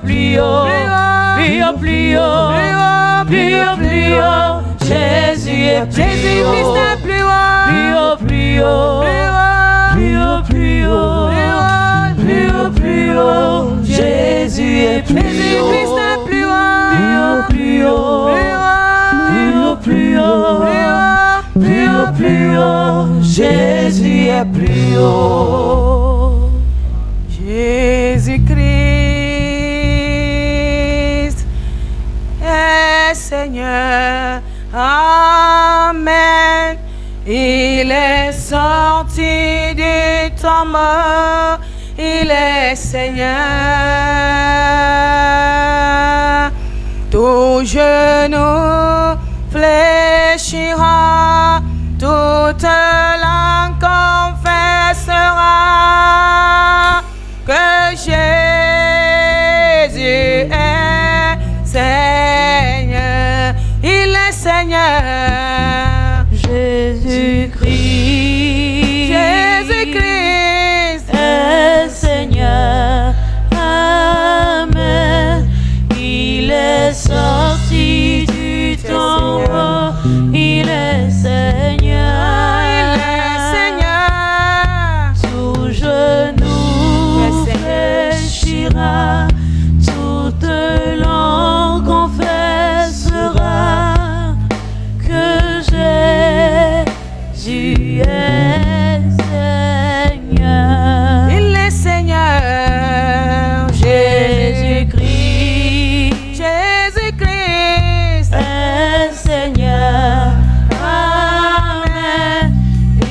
plus haut, plus haut, plus haut, plus haut, plus haut. Jésus est plus haut, plus haut, plus haut, plus haut, plus haut, plus haut, plus haut. Jésus est plus haut, plus haut, plus haut, plus haut, plus haut, plus haut, plus haut. Jésus est plus haut. Jésus-Christ est Seigneur. Amen. Il est sorti du tombeau. Il est Seigneur. Tout genou fléchira, toute langue confessera que Jésus est Seigneur. Il est Seigneur. Jésus-Christ, Jésus-Christ est Seigneur. Amen. Il est sorti du tombeau. Il est Seigneur. Il est Seigneur. Tout genou fléchira, toute langue confessera que Jésus est Seigneur. Il est Seigneur. Jésus-Christ, Jésus-Christ est Seigneur. Amen.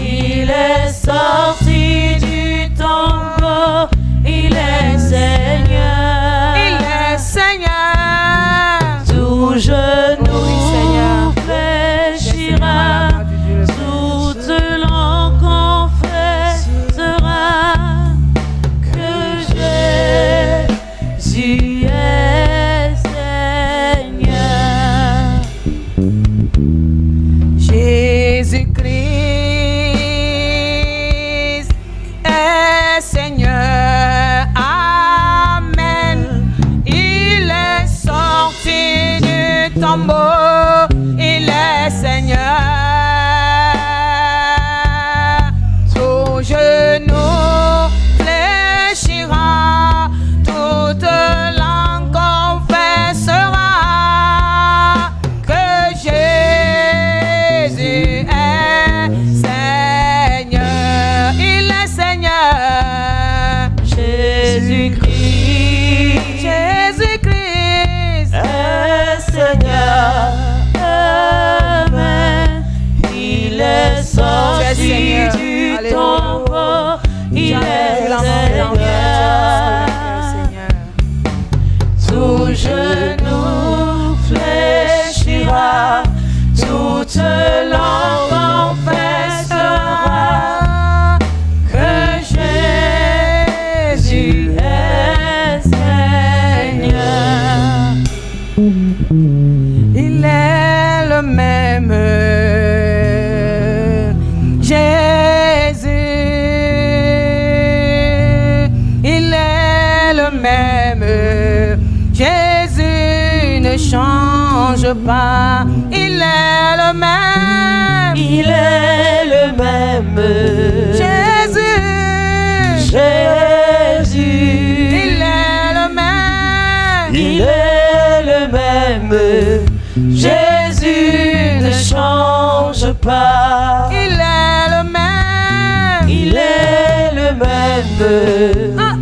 Il est sorti du tombeau. Il est Seigneur. Il est Seigneur. Tout genou fléchira, toute langue confessera que Jésus est Seigneur. Jésus-Christ est Seigneur. Amen. Il est sorti du tombeau. Il est Seigneur. Tout genou fléchira, toute langue confessera que Jésus est Seigneur. Il est Seigneur. Jésus-Christ, Jésus-Christ est Seigneur. Amen. Il est sorti du tombeau. Il est Seigneur. Tout genou fléchira, toute langue confessera que Jésus est Seigneur. Il est le même Jésus. Il est le même Jésus, ne change pas. Il est le même. Il est le même Jésus. Jésus. Il est le même. Il est le même Jésus, ne change pas. Il est le même. Il est le même.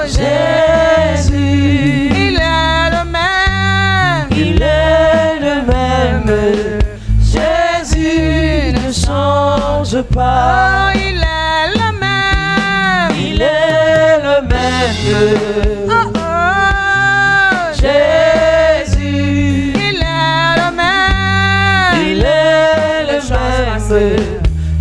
Jésus. Il est le même. Il est le même. Jésus ne change pas. Il est le même. Il est le même. Jésus. Il est le même. Il est le même.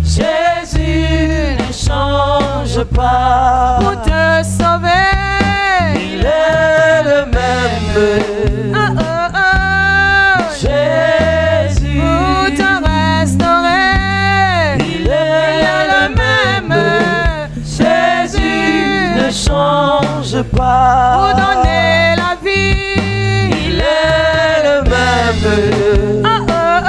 Jésus ne change pas. Pour te sauver, il est le même. Jésus. Pour te restaurer, il est le même. Jésus ne change pas. Vous donnez la vie. Il est le même. Oh, oh, oh.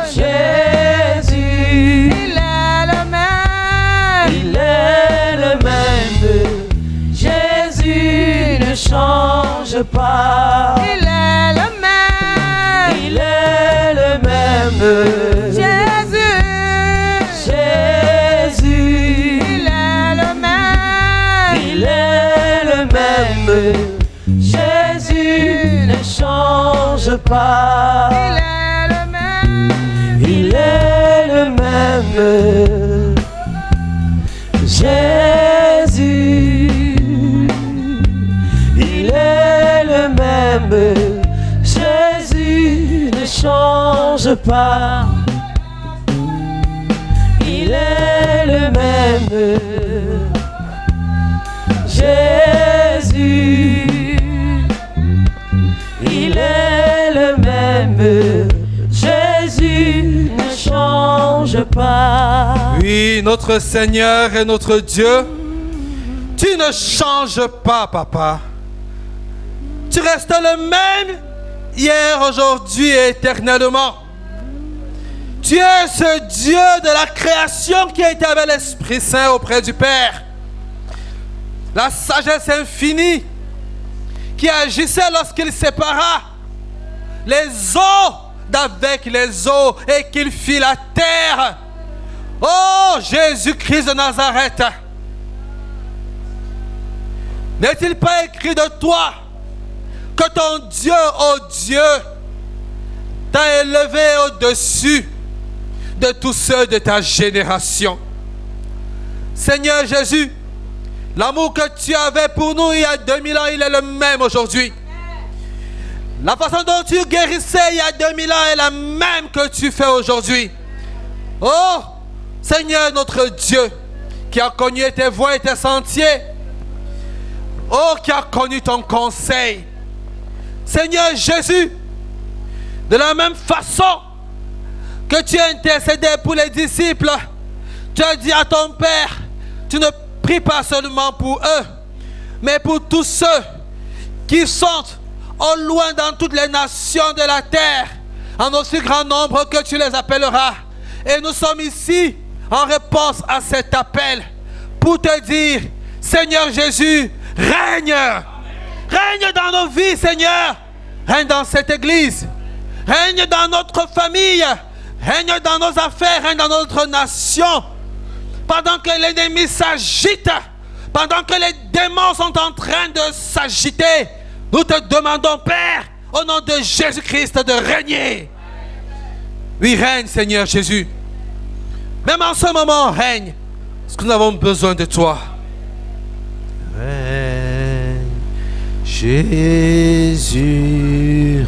Jésus. Il est le même. Il est le même. Jésus ne change pas. Il est le même. Il est le même. Jésus. Jésus. Il est le même. Il est le même. Jésus ne change pas. Il est le même. Il est le même. Jésus. Il est le même. Jésus ne change pas. Il est le même. Jésus. Il est le même. Jésus ne change pas. Oui, notre Seigneur et notre Dieu, tu ne changes pas, papa. Tu restes le même hier, aujourd'hui et éternellement. Tu es ce Dieu de la création qui a été avec l'Esprit Saint auprès du Père. La sagesse infinie qui agissait lorsqu'il sépara les eaux d'avec les eaux et qu'il fit la terre. Oh Jésus-Christ de Nazareth, n'est-il pas écrit de toi que ton Dieu, oh Dieu, t'a élevé au-dessus de tous ceux de ta génération? Seigneur Jésus, l'amour que tu avais pour nous il y a 2000 ans, il est le même aujourd'hui. La façon dont tu guérissais il y a 2000 ans est la même que tu fais aujourd'hui. Oh, Seigneur notre Dieu, qui a connu tes voies et tes sentiers. Oh, qui a connu ton conseil. Seigneur Jésus, de la même façon que tu as intercédé pour les disciples, tu as dit à ton Père, tu ne pries pas seulement pour eux, mais pour tous ceux qui sont au loin dans toutes les nations de la terre, en aussi grand nombre que tu les appelleras. Et nous sommes ici en réponse à cet appel pour te dire, Seigneur Jésus, règne. Règne dans nos vies, Seigneur. Règne dans cette église. Règne dans notre famille. Règne dans nos affaires. Règne dans notre nation. Pendant que l'ennemi s'agite, pendant que les démons sont en train de s'agiter, nous te demandons, Père, au nom de Jésus-Christ, de régner. Oui, règne, Seigneur Jésus. Même en ce moment, règne. Parce que nous avons besoin de toi. Règne, Jésus,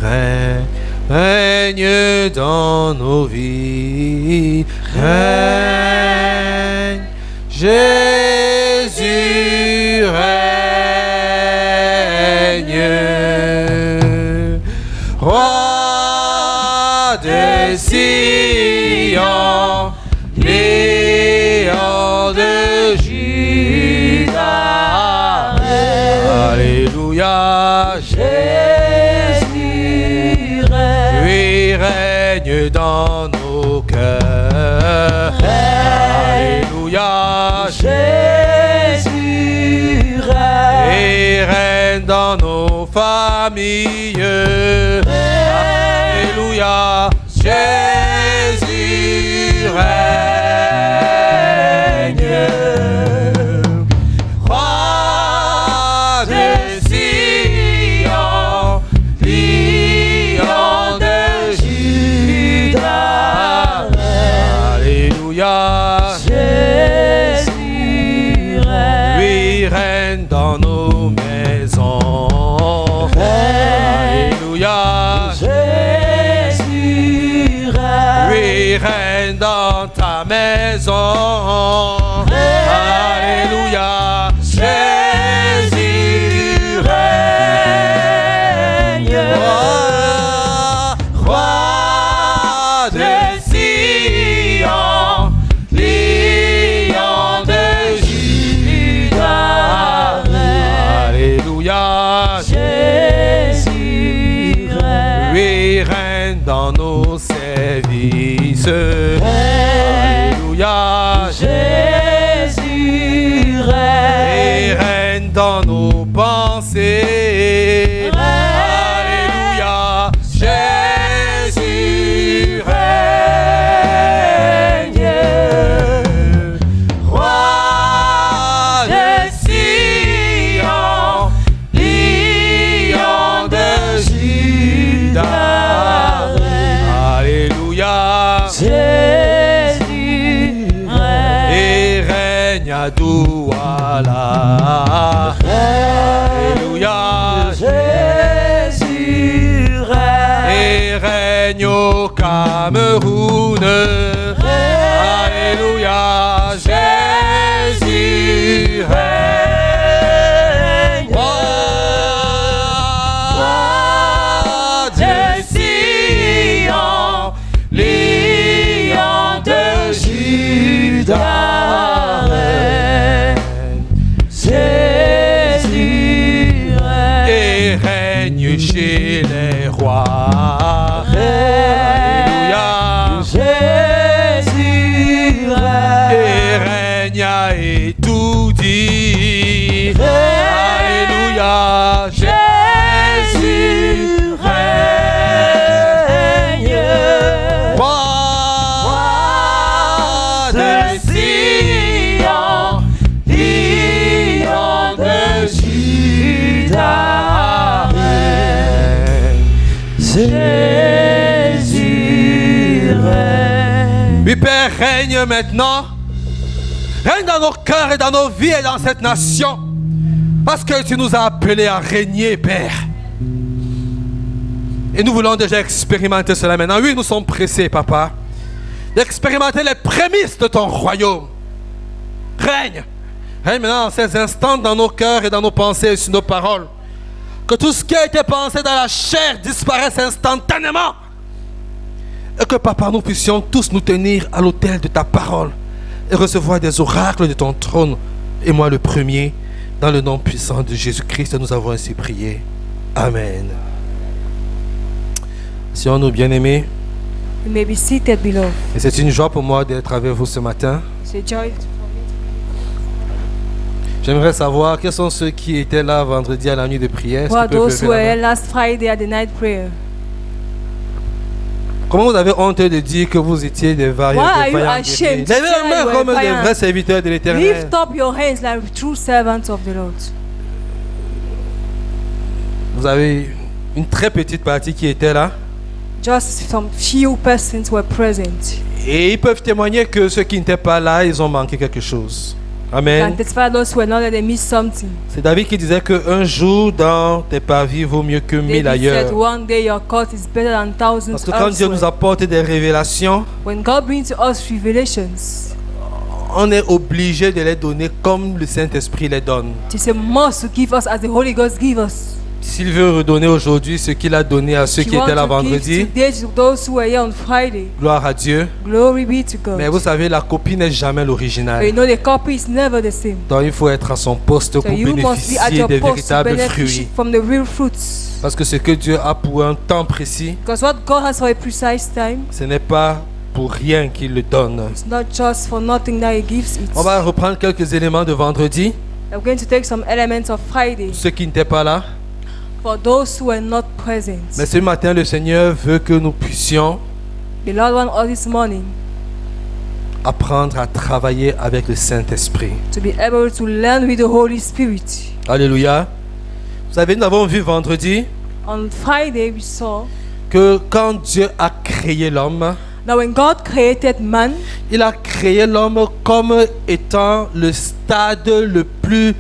règne. Règne dans nos vies. Règne, Jésus, règne. Roi de Sion, Lion de Juda. Alléluia, Jésus règne. Lui règne dans nos cœurs. Alléluia, Jésus règne. Et règne dans nos familles. Alléluia, Jésus règne. Roi de Sion, Lion de Juda. Alléluia, Jésus règne. Lui règne dans nos maisons. Alléluia, Jésus règne. Lui règne dans ta maison. Alléluia, Jésus règne. Roi de Sion, Lion de Juda. dans nos services. Alléluia. Jésus Et règne. règne dans nos pensées. Alléluia. Jésus règne. Roi de Sion, lion de Juda. Alléluia. Jésus règne. Et règne à Douala. Alléluia. Jésus règne. Et règne au Cameroun. Alléluia. Jésus règne. Roi de Sion, lion de Juda. Jésus règne. Et règne chez les rois. Alléluia. Jésus règne. Et règne à étourdi. Alléluia. Jésus règne. Roi de Sion, lion de Juda. Jésus règne. Oui, Père, règne maintenant. Règne dans nos cœurs et dans nos vies et dans cette nation. Parce que tu nous as appelés à régner, Père. Et nous voulons déjà expérimenter cela maintenant. Oui, nous sommes pressés, Papa, d'expérimenter les prémices de ton royaume. Règne. Règne maintenant dans ces instants dans nos cœurs et dans nos pensées et sur nos paroles. Que tout ce qui a été pensé dans la chair disparaisse instantanément. Et que, Papa, nous puissions tous nous tenir à l'autel de ta parole et recevoir des oracles de ton trône. Et moi le premier, dans le nom puissant de Jésus-Christ, nous avons ainsi prié. Amen. Sion-nous, bien-aimés, You may be seated, beloved. et c'est une joie pour moi d'être avec vous ce matin. It's a joy. J'aimerais savoir quels sont ceux qui étaient là vendredi à la nuit de prière. Est-ce Who are qu'ils peuvent those lever who la were main? here last Friday at the night prayer? Comment vous avez honte de dire que vous étiez des Why are vaillants you guerriers? ashamed to Levez say la main you were comme des vaillants? vrais serviteurs de l'Éternel. Lift up your hands like true servants of the Lord. Vous avez une très petite partie qui était là. Just some few persons were present. Et ils peuvent témoigner que ceux qui n'étaient pas là, ils ont manqué quelque chose. And Amen. testify those who were not there, they missed something. C'est David qui disait qu'un jour dans tes parvis vaut mieux que mille David said ailleurs. one day your court is better than thousands Parce que quand Dieu nous elsewhere. apporte des révélations, When God brings to us revelations, on est obligé de les donner comme le Saint-Esprit les donne. it is a must to give us as the Holy Ghost gives us. S'il veut redonner aujourd'hui ce qu'il a donné à ceux If qui you étaient là want to give vendredi, today to those who were here on Friday, gloire à Dieu. glory be to God. Mais vous savez, la copie n'est jamais But you l'original. know the copy is never the same. Donc il faut être à son poste So pour you must be at bénéficier your des post to véritables benefit fruits. from the real fruits. Parce que ce que Dieu a pour un temps précis, Because what God has for a precise time, ce n'est pas pour rien qu'il le donne. it's not just for nothing that He gives it. On va reprendre quelques éléments de vendredi. I'm going to take some elements of Friday Ceux qui n'étaient pas là. for those who were not present. Mais ce matin, le Seigneur veut que nous puissions The Lord wants us this morning apprendre à travailler avec le Saint-Esprit. to be able to learn with the Holy Spirit. Alléluia. Vous savez, nous avons vu vendredi On Friday, we saw que quand Dieu a créé l'homme, that when God created man, il a créé l'homme comme étant le stade le plus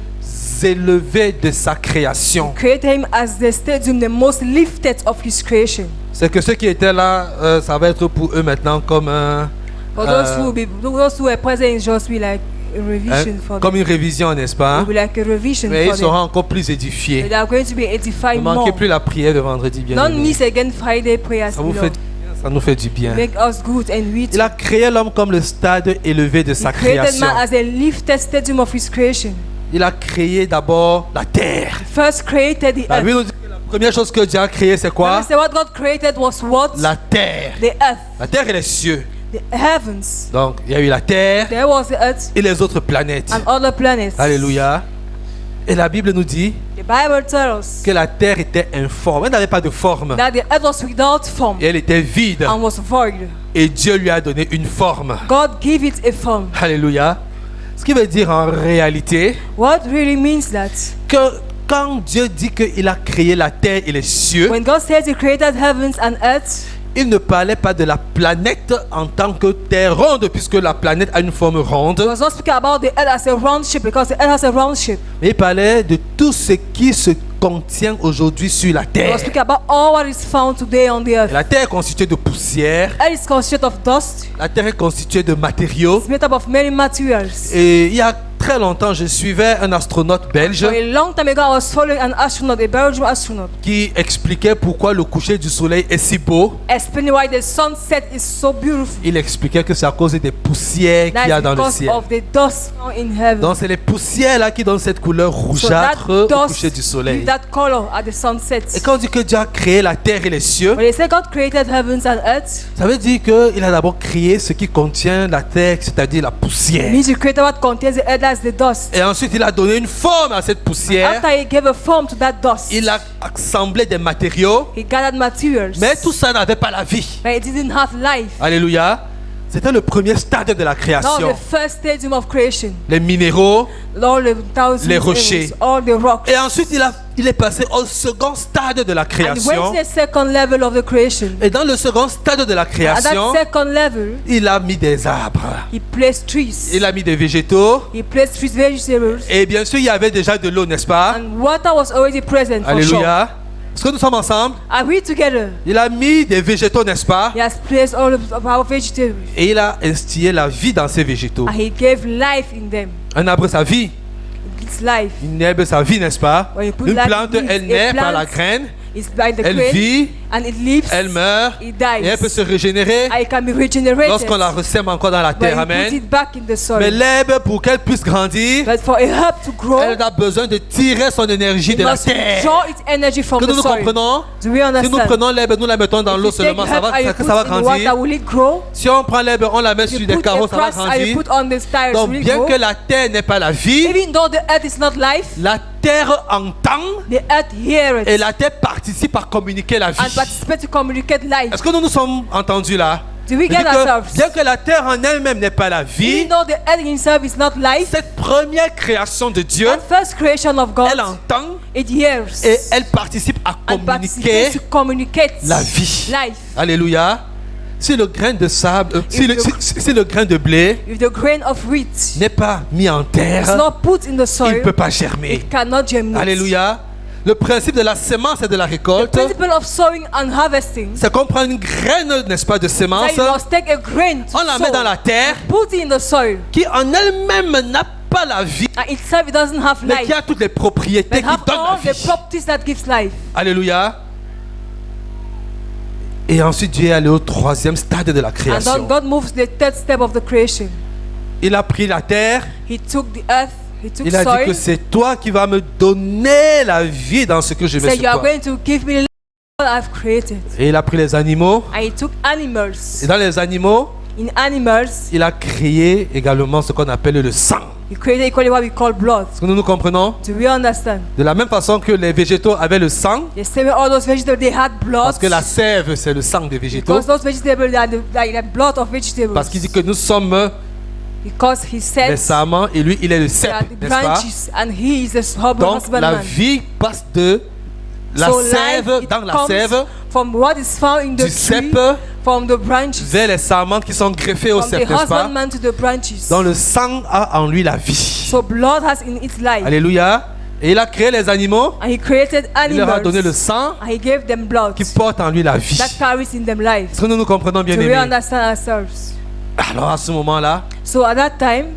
élevé de sa création. He created him as the stadium, the most lifted of His creation. C'est que ceux qui étaient là, ça va être pour eux maintenant comme un, For those who were present, it's just be like a revision for comme them. une révision, n'est-ce It pas? will be like a revision Mais for ils seront them. encore plus édifiés. They are going to be edified Ne more. manquez plus la prière de vendredi, bien Don't aimé. miss again Friday prayers. Ça vous beloved. fait du bien, ça nous fait du bien. Make us good and we Il a créé l'homme comme le stade élevé de He sa created création. man as a lifted stadium of His creation. Il a créé d'abord la terre. First created the La earth. Bible nous dit que la Première chose que Dieu a créée, c'est Let quoi? me say what God created was what? La terre. The earth, La terre et les cieux. the heavens. Donc, il y a eu la terre There was the earth et les autres planètes. and other planets. Alléluia. Et la Bible nous dit The Bible tells us que la terre était informe. Elle n'avait pas de forme. that the earth was without form Et elle était vide. and was void. Et Dieu lui a donné une forme. God gave it a form. Alléluia. Ce qui veut dire en réalité What really means that que quand Dieu dit qu'il a créé la terre et les cieux, when God says He created heavens and earth, il ne parlait pas de la planète en tant que terre ronde, puisque la planète a une forme He ronde. was not speaking about the earth as a round shape because the earth has a round shape. Mais il parlait de tout ce qui se contient aujourd'hui sur la He terre. was speaking about all what is found today on the earth. La terre est constituée de poussière. Earth is constituted of dust. La terre est constituée de matériaux. It's made up of many materials. Et il y a très longtemps, je suivais un astronaute belge For a long time ago, I was following an astronaut, a Belgian astronaut, qui expliquait pourquoi le coucher du soleil est si beau. explaining why the sunset is so beautiful. Il expliquait que c'est à cause des poussières qu'il y a That's dans le because ciel. of the dust found in heaven. Donc c'est les poussières là qui donnent cette couleur So rougeâtre that au dust coucher du soleil. gives that color at the sunset. Et quand on dit que Dieu a créé la terre et les cieux, When they say God created heavens and earth, ça veut dire qu'il a d'abord créé ce qui contient la terre, c'est-à-dire la it poussière. means He created what contains the earth, that's the dust. Et ensuite il a donné une forme à cette poussière. After He gave a form to that dust, Il a assemblé des matériaux, He gathered materials, mais tout ça n'avait pas la vie. but it didn't have life. Alléluia. C'était le premier stade de la That was création. the first stadium of creation. Les minéraux. All the thousands Les of rochers. animals, all the rocks. Et ensuite il est passé au second stade de la And he création. went to the second level of the creation. Et dans le second stade de la At création, that second level, il a mis des arbres. He placed trees. Il a mis des végétaux. He placed trees, vegetables, Et bien sûr, il y avait déjà de l'eau, n'est-ce pas? and water was already present for sure. Alléluia. Est-ce que nous sommes ensemble? Are we together? Il a mis des végétaux, n'est-ce pas? He has placed all of our vegetables, Et il a instillé la vie dans ces végétaux. and He gave life in them. Un arbre, sa vie. It's life. Une herbe, sa vie, n'est-ce pas? When you put Une life plante, in it, elle a naît par plant, la graine. It's by the Elle grain, vit, and it lives, elle meurt. it Et elle peut dies, se régénérer and it can be regenerated lorsqu'on la ressème encore dans la when terre. you put Amen. it back in the Mais soil. l'herbe, pour qu'elle puisse grandir, But for a herb to grow, elle a besoin de tirer son énergie it de la must terre. draw its energy from Que the nous nous soil. comprenons? Do we Si nous understand? prenons l'herbe, nous la mettons dans l'eau If you take seulement, ça herb and you va, put ça va it in water, grandir. will it grow? Si on prend l'herbe, on la met sur You des put a carreaux, ça va grass and you grandir. put on the stars, Donc, will it bien grow? que la terre n'ait pas la vie, Even though the earth is not life, la terre entend the earth hears et it la terre participe à communiquer la vie. and participate to communicate life. Est-ce que nous nous sommes entendus là? Do we Je dis get que ourselves? bien que la terre en elle-même n'ait pas la vie, Even though the earth in itself is not life, cette première création de Dieu, that first creation of God, elle entend it hears et elle participe à and communiquer participates to communicate la vie. life. Alléluia. Si le grain de sable, si le grain de blé If the grain of wheat n'est pas mis en is terre, not put in the il ne soil, peut pas germer. it cannot germinate. Alléluia. Le principe de la semence et de la The récolte, principle of sowing and harvesting, c'est qu'on prend une graine, n'est-ce pas, de semence, that you must take a grain to on la met sow, dans la terre, put it in the soil, qui en elle-même n'a pas la vie, and itself it doesn't have mais life, qui a toutes les propriétés but qui have donnent la all the vie. properties that gives life. Alléluia. Et ensuite, Dieu est allé au troisième stade de la And then création. God moves to the third step of the creation. Il a pris la terre, He took the earth, He took il a dit soil, que c'est toi qui vas me donner la vie dans ce que je mets said sur you are toi. going to give me life that I've created. Et il a pris les animaux, And He took animals. et dans les animaux, In animals, il a créé également ce qu'on appelle le sang. He created equally what we call blood. Est-ce que nous nous comprenons? Do we understand? De la même façon que les végétaux avaient le sang, The same way all those vegetables, they had blood. parce que la sève, c'est le sang des végétaux. Because those vegetables, they are the blood of vegetables. Parce qu'il dit que nous sommes Because He les said sarments et lui, il est le they are cep, the n'est-ce pas? branches and He is the Donc la husbandman. vie passe de la So sève, life, it dans la comes sève, from what is found in the du tree, cep from the branches, vers les sarments qui sont greffés au from cep, the n'est-ce pas? husbandman to the branches. Donc le sang a en lui la vie. So blood has in its life. Alléluia. Et il a créé les animaux, And He created il leur a donné le animals. sang And He gave them blood qui porte en lui la vie. that carries in them life. Est-ce que nous nous comprenons bien Do we aimés? understand ourselves? Alors à ce moment-là, So at that time,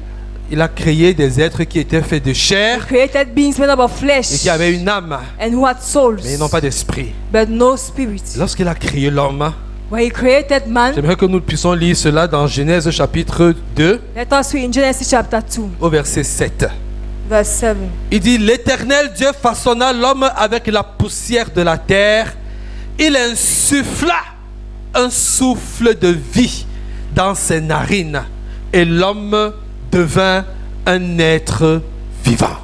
il a créé des êtres qui étaient faits de He chair created beings made up of flesh et qui avaient une âme, and who had souls, mais ils n'ont pas d'esprit. but no spirit. Lorsqu'il a créé l'homme, When He created man, j'aimerais que nous puissions lire cela dans Genèse chapitre 2 let us read in Genesis chapter 2, au verset 7. Verse 7. Il dit, l'Éternel Dieu façonna l'homme avec la poussière de la terre. Il insuffla un souffle de vie dans ses narines. Et l'homme devint un être vivant.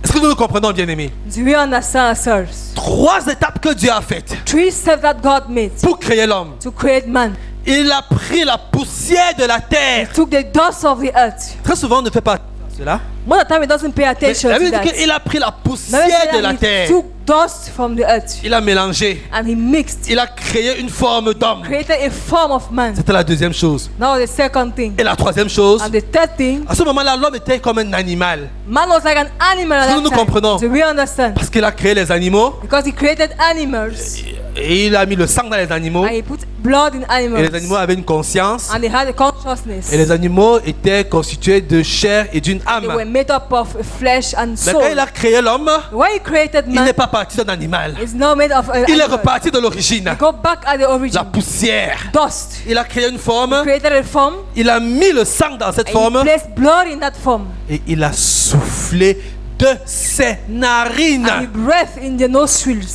Est-ce que nous le comprenons, bien-aimés? Do we understand ourselves? 3 étapes que Dieu a faites 3 steps that God made pour créer l'homme. to create man. Il a pris la poussière de la terre. Took the dust of the earth. Très souvent, on ne fait pas attention à cela. Most of the time, he doesn't pay Mais attention la to Bible dit that. qu'il a pris la Bible poussière says de la that he terre. took dust from the earth Il a mélangé. and he mixed, Il a créé une forme d'homme. created a form of man. C'était la deuxième chose. Now the second thing. Et la troisième chose, And the third thing, à ce moment-là, l'homme était comme un animal. man was like an animal at Est-ce que that nous time. comprenons? Do we understand? Parce qu'il a créé les animaux. Because he created animals Et il a mis le sang dans les animaux. and he put blood in Et les animaux animals. avaient une conscience. And they had a consciousness. Et les animaux étaient constitués de chair et d'une They were âme. made up of flesh and Mais soul. quand il a créé l'homme, When he created il n'est man, pas parti d'un animal. it's not made of Il est animal. reparti de l'origine. Go back at the La origin. poussière. Dust. Il a créé une forme. Created a form. Il a mis le sang dans cette And he forme. placed blood in that form. Et il a soufflé de ses narines. And he breathed in the nostrils.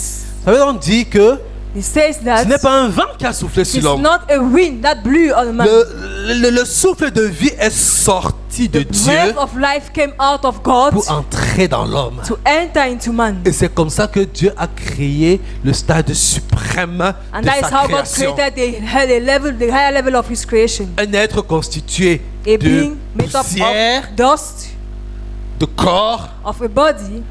Ça veut donc dire que He says that ce n'est pas un vent qui a soufflé sur it's l'homme. not a wind that blew on the man. Le souffle de vie est sorti de Dieu Breath of life came out of God pour entrer dans l'homme. to enter into man. Et c'est comme ça que Dieu a créé le stade suprême And de that is sa how God création. created the higher level of His creation. Un être constitué A de being made up poussière, of dust, de corps, of a body,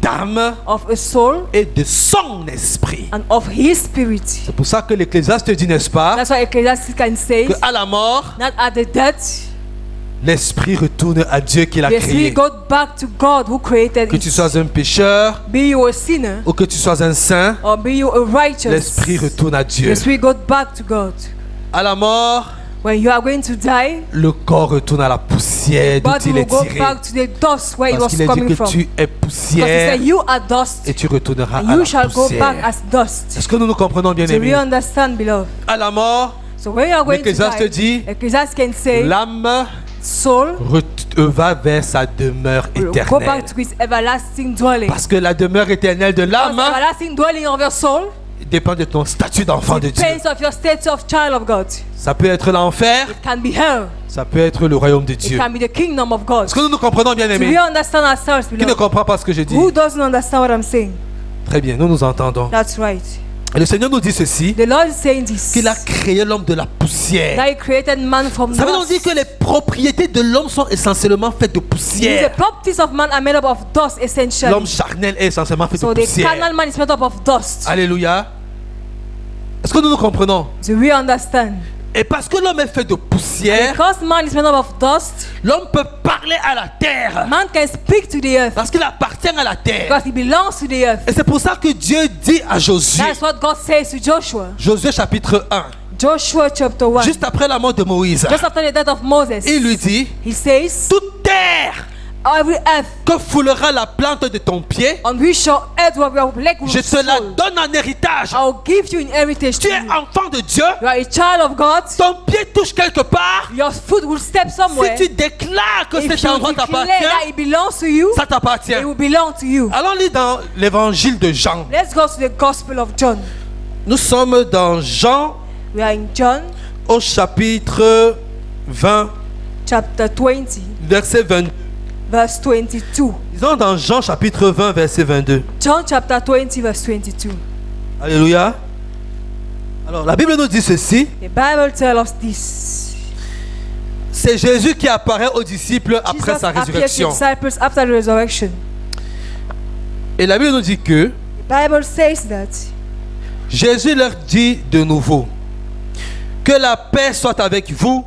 d'âme of a soul, et de son esprit. and of His spirit. C'est pour ça que l'Ecclésiaste dit, n'est-ce pas, That's why Ecclesiastes can say qu'à la mort, that at the death, l'esprit retourne à Dieu qui l'a the spirit créé. goes back to God who created Que tu it. sois un pécheur Be you a sinner ou que tu sois un saint, or be you a righteous, l'esprit retourne à Dieu. the spirit goes back to God. À la mort, When you are going to die, le corps retourne à la poussière d'où body il will est go tiré. back to the dust where it Parce was qu'il est dit coming que from. tu es Because he poussière said, you are dust, et tu retourneras and à you la shall go back poussière. as dust. Est-ce que nous nous comprenons bien, Do we aimés? understand, beloved? À la mort, So when you are going to l'Ecclésiaste die, dit, Ecclesiastes can say, l'âme soul va vers sa demeure will go back éternelle. to its everlasting dwelling. Parce que la demeure éternelle de Because l'âme the everlasting dwelling of your soul dépend de ton statut d'enfant de Dieu. depends of your state of child of God. Ça peut être l'enfer, It can be hell. ça peut être le royaume de It Dieu. can be the kingdom of God. Est-ce que nous nous comprenons bien, Do aimés? we understand ourselves, Qui ne beloved? comprend pas ce que je dis? Who doesn't understand what I'm saying? Très bien, nous nous entendons. That's right. Et le Seigneur nous dit ceci, The Lord is saying this. qu'il a créé l'homme de la poussière. That He created man from Ça veut donc dire dust. que les propriétés de l'homme sont essentiellement faites de The poussière. properties of man are made up of dust, essentially. L'homme charnel est essentiellement fait So de the poussière. carnal man is made up of dust. Alléluia. Est-ce que nous nous comprenons? Do we understand? Et parce que l'homme est fait de poussière, Because man is made up of dust, l'homme peut parler à la terre. man can speak to the earth Parce qu'il appartient à la terre. because he belongs to the earth. Et c'est pour ça que Dieu dit à Josué, That's what God says to Joshua. Josué chapitre 1, Joshua chapter 1. juste après la mort de Moïse, Just after the death of Moses, il lui dit, he says, toute terre every earth que foulera la plante de ton pied, on which your earth will your leg will je te la fall, donne en héritage. I will give you in heritage Tu to es you. enfant de Dieu, You are a child of God. ton pied touche quelque part. Your foot will step somewhere. Si tu déclares que If cet you endroit declare t'appartient, that it belongs to you, ça t'appartient. it will belong to you. Allons lire dans l'évangile de Jean. Let's go to the Gospel of John. Nous sommes dans Jean We are in John au chapitre 20, chapter 20, verset 22. verse 22. Disons dans Jean chapitre 20, verset 22. John chapter 20, verse 22. Alléluia. Alors la Bible nous dit ceci. The Bible tells us this. C'est Jésus qui apparaît aux disciples après Jesus sa appeared to résurrection. disciples after the resurrection. Et la Bible nous dit que The Bible says that Jésus leur dit de nouveau, que la paix soit avec vous,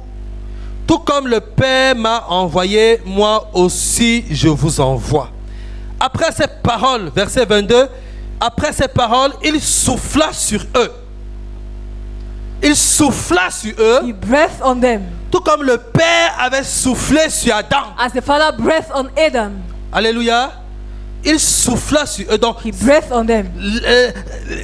tout comme le Père m'a envoyé, moi aussi je vous envoie. Après ces paroles, verset 22, après ces paroles, il souffla sur eux. Il souffla sur eux, He breathed on them tout comme le Père avait soufflé sur Adam. as the Father breathed on Adam. Alléluia. Il souffla sur eux. Donc, He breathed on them.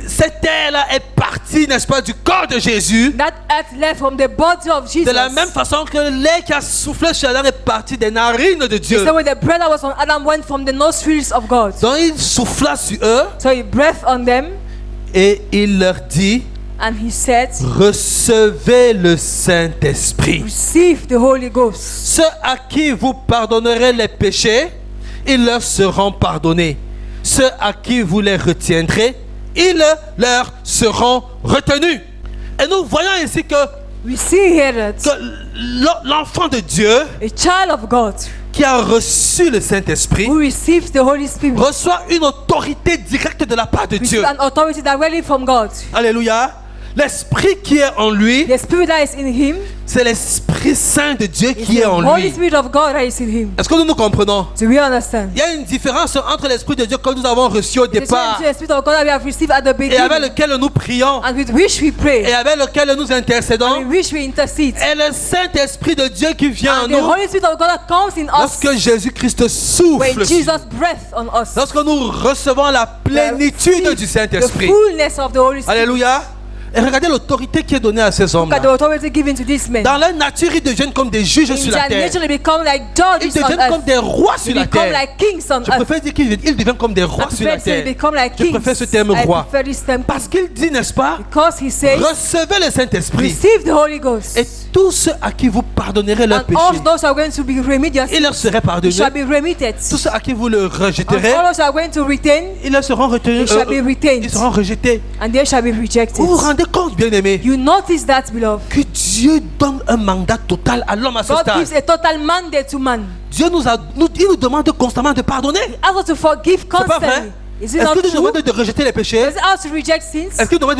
cette terre-là est partie partie, n'est-ce pas, du corps de Jésus. That earth left from the body of Jesus. De la même façon que l'air qui a soufflé sur Adam est parti des narines de Dieu. So when the breath that was on Adam went from the nostrils of God. Donc il souffla sur eux So he breathed on them et il leur dit, and he said, recevez le Saint-Esprit. receive the Holy Ghost. Ceux à qui vous pardonnerez les péchés, ils leur seront pardonnés. Ceux à qui vous les retiendrez, ils leur seront retenus. Et nous voyons ici que We see here that l'enfant de Dieu a child of God qui a reçu le Saint-Esprit who receives the Holy Spirit reçoit une autorité directe de la part de Dieu. receives an authority directly from God. Alléluia. L'Esprit qui est en lui, The Spirit that is in him c'est l'Esprit Saint de Dieu is qui est the en Holy lui. Spirit of God that is in him. Est-ce que nous nous comprenons? Do we understand? Il y a une différence entre l'Esprit de Dieu que nous avons reçu au There's départ the Spirit of God that we have received at the et avec beginning lequel nous prions and with which we et pray avec lequel nous and intercédons. with which we intercede. Et le Saint-Esprit de Dieu qui vient en And the nous Holy Spirit of God that comes in us lorsque Jésus-Christ when souffle, sur nous. Jesus breathes on us. Lorsque nous recevons la plénitude du The Saint-Esprit. fullness of the Holy Spirit. Alléluia. Et regardez l'autorité qui est donnée à ces Look at the hommes-là. authority given to these men. Dans leur nature, ils deviennent comme des juges In sur la their terre. nature, they become like Ils judges on deviennent comme earth. des rois They sur la become terre. like kings on Je earth. préfère dire qu'ils deviennent comme des rois I sur la prefer to say terre. they become like Je kings. préfère ce terme I roi. prefer this term Parce qu'il dit, n'est-ce pas, because he says, recevez le Saint-Esprit. receive the Holy Ghost. Et tous ceux à qui vous pardonnerez leurs And all péchés, those who are going to be remitted, ils leur seraient they pardonnés. shall be remitted. Tous ceux à qui vous le And rejetterez, all those who are going to retain, ils leur seront retenus. they shall be retained. Ils seront rejetés. And they shall be rejected. Vous vous rendez compte, bien-aimés, You notice that, beloved. que Dieu donne un mandat total à l'homme à ce God stade. gives a total mandate to man. Dieu il nous demande constamment de pardonner. Ask us to forgive C'est pas vrai? constantly. Is it Est-ce not qu'il nous true? demande de rejeter les péchés? Does it ask us to reject sins? Est-ce qu'il nous demande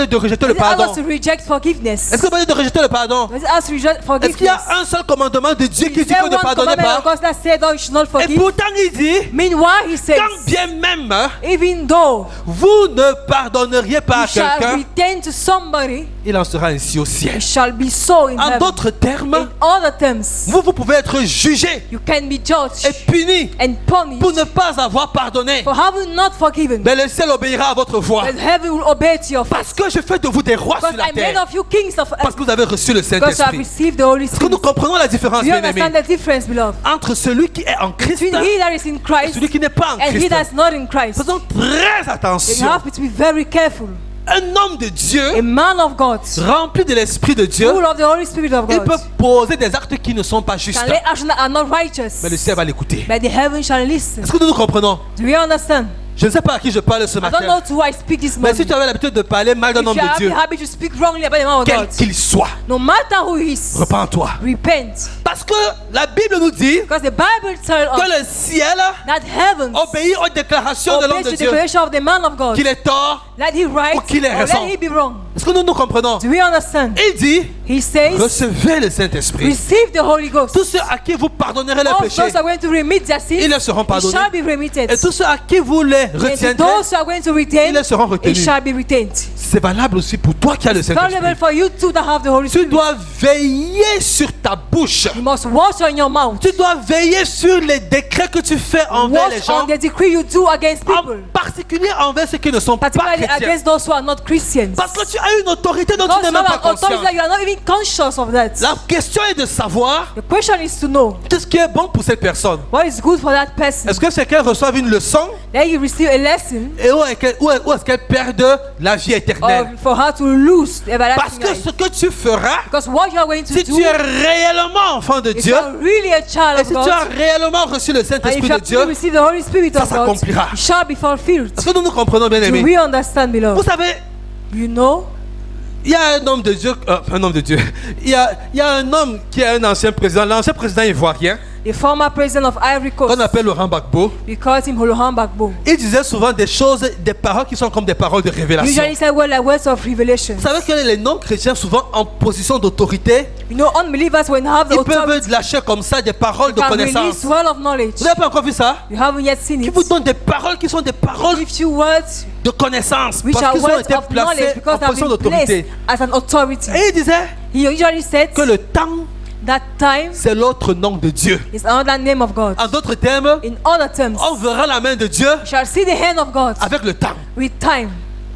de rejeter le Does it ask pardon? us to reject forgiveness? Est-ce qu'il nous demande de rejeter le pardon? Does it ask us to reject Est-ce qu'il y a forgiveness? un seul commandement de Dieu qui Is dit there qu'on ne one pardonne commandment of pas? God that said that you should not Et forgive? pourtant il dit, Meanwhile, he says, quand bien même even though vous ne pardonneriez pas à you shall quelqu'un, return to somebody, il en sera ainsi au ciel. it shall be so in En heaven. d'autres termes, In other terms, vous pouvez être jugé you can be et judged puni and punished pour ne pas avoir pardonné. for having not forgiven. Mais le ciel obéira à votre voix. But heaven will obey to your Parce faith. que je fais de vous des rois Because sur la I made terre. of you kings of Parce earth. que vous avez reçu le Because you have Saint-Esprit. received the Holy Est-ce que nous Spirit. comprenons la différence, Do you bien-aimés, understand the difference, beloved? entre celui qui est en Christ Between he that is in et Christ celui qui n'est pas en and he Christ? that's not in Christ. Faisons très You attention. have to be very careful. Un homme de Dieu, A man of God, rempli de l'Esprit de Dieu, full of the Holy Spirit of il peut God, poser des actes qui ne sont pas justes. can lay actions that are not righteous, Mais le ciel va l'écouter. but the heaven shall listen. Est-ce que nous nous comprenons? Do you understand? Je ne sais pas à qui je parle ce I don't matin. know to who I speak this Mais si morning. tu avais l'habitude de parler mal d'un If homme you de have Dieu, the habit to speak wrongly about the man of quel God, qu'il soit, no matter who he is, repens-toi. repent. Parce que la Bible nous dit Because the Bible tells que us le ciel that heaven obéit aux déclarations de l'homme obeys de to the Dieu. declaration of the man of God. Qu'il est tort. Let he right ou qu'il ait or raison. let he be wrong. Est-ce que nous nous comprenons? Do we understand? Il dit, He says, recevez le Saint-Esprit. receive the Holy Ghost. Tous ceux à qui vous pardonnerez leurs All péchés, those who are going to remit their sins, ils leur seront it pardonnés. shall be remitted. Et tous ceux à qui vous les And to retiendrez, those who are going to retain, ils les seront it retenus. shall be retained. C'est valable aussi pour toi qui as le Valuable Saint-Esprit. for you too that have the Holy Tu Spirit. dois veiller sur ta bouche. You must watch on your mouth. Tu dois veiller sur les décrets que tu fais envers les Watch gens, on the decree you do against people, en particulier envers ceux qui ne sont pas particularly chrétiens. against those who are not Christians. Parce que tu as une autorité dont tu Those n'es who même pas have authority conscient. that you are not even conscious of that. La question est de savoir The question is to know qu'est-ce qui est bon pour cette personne. what is good for that person. Est-ce que c'est qu'elle reçoive une leçon Then you receive a lesson, et où est-ce qu'elle perde la vie or éternelle? for her to lose the Parce everlasting que life. ce que tu feras, Because what you are going to si do, tu es réellement enfant de if Dieu, you are really a child et of si tu as God, réellement reçu le and if Saint-Esprit you de have Dieu, truly received the Holy Spirit ça of God, s'accomplira. it shall be fulfilled. Est-ce que nous nous comprenons, bien Do aimés? we understand, Vous beloved? savez, You know, il y a un homme de Dieu, il y a un homme qui est un ancien président, l'ancien président ivoirien, the former president of Ivory Coast, qu'on appelle Laurent Gbagbo. we call him Laurent Gbagbo. Il disait souvent des choses, des paroles qui sont comme des paroles de révélation. Usually say well like words of revelation. Vous savez que les non-chrétiens, souvent en position d'autorité, You know, unbelievers when they have the ils authority, peuvent lâcher comme ça des paroles de can connaissance. release word of knowledge. Vous n'avez pas encore vu ça? You haven't yet seen Qui it. vous donnent des paroles qui sont des paroles Give you words de connaissance. which Parce are qu'ils ont words été of knowledge placés en because they have position been placed d'autorité. as an authority. Et il disait He usually said que le temps, that time c'est l'autre nom de Dieu. is another name of God. En d'autres termes, In other terms, on verra la main de Dieu you shall see the hand of God avec le temps. with time.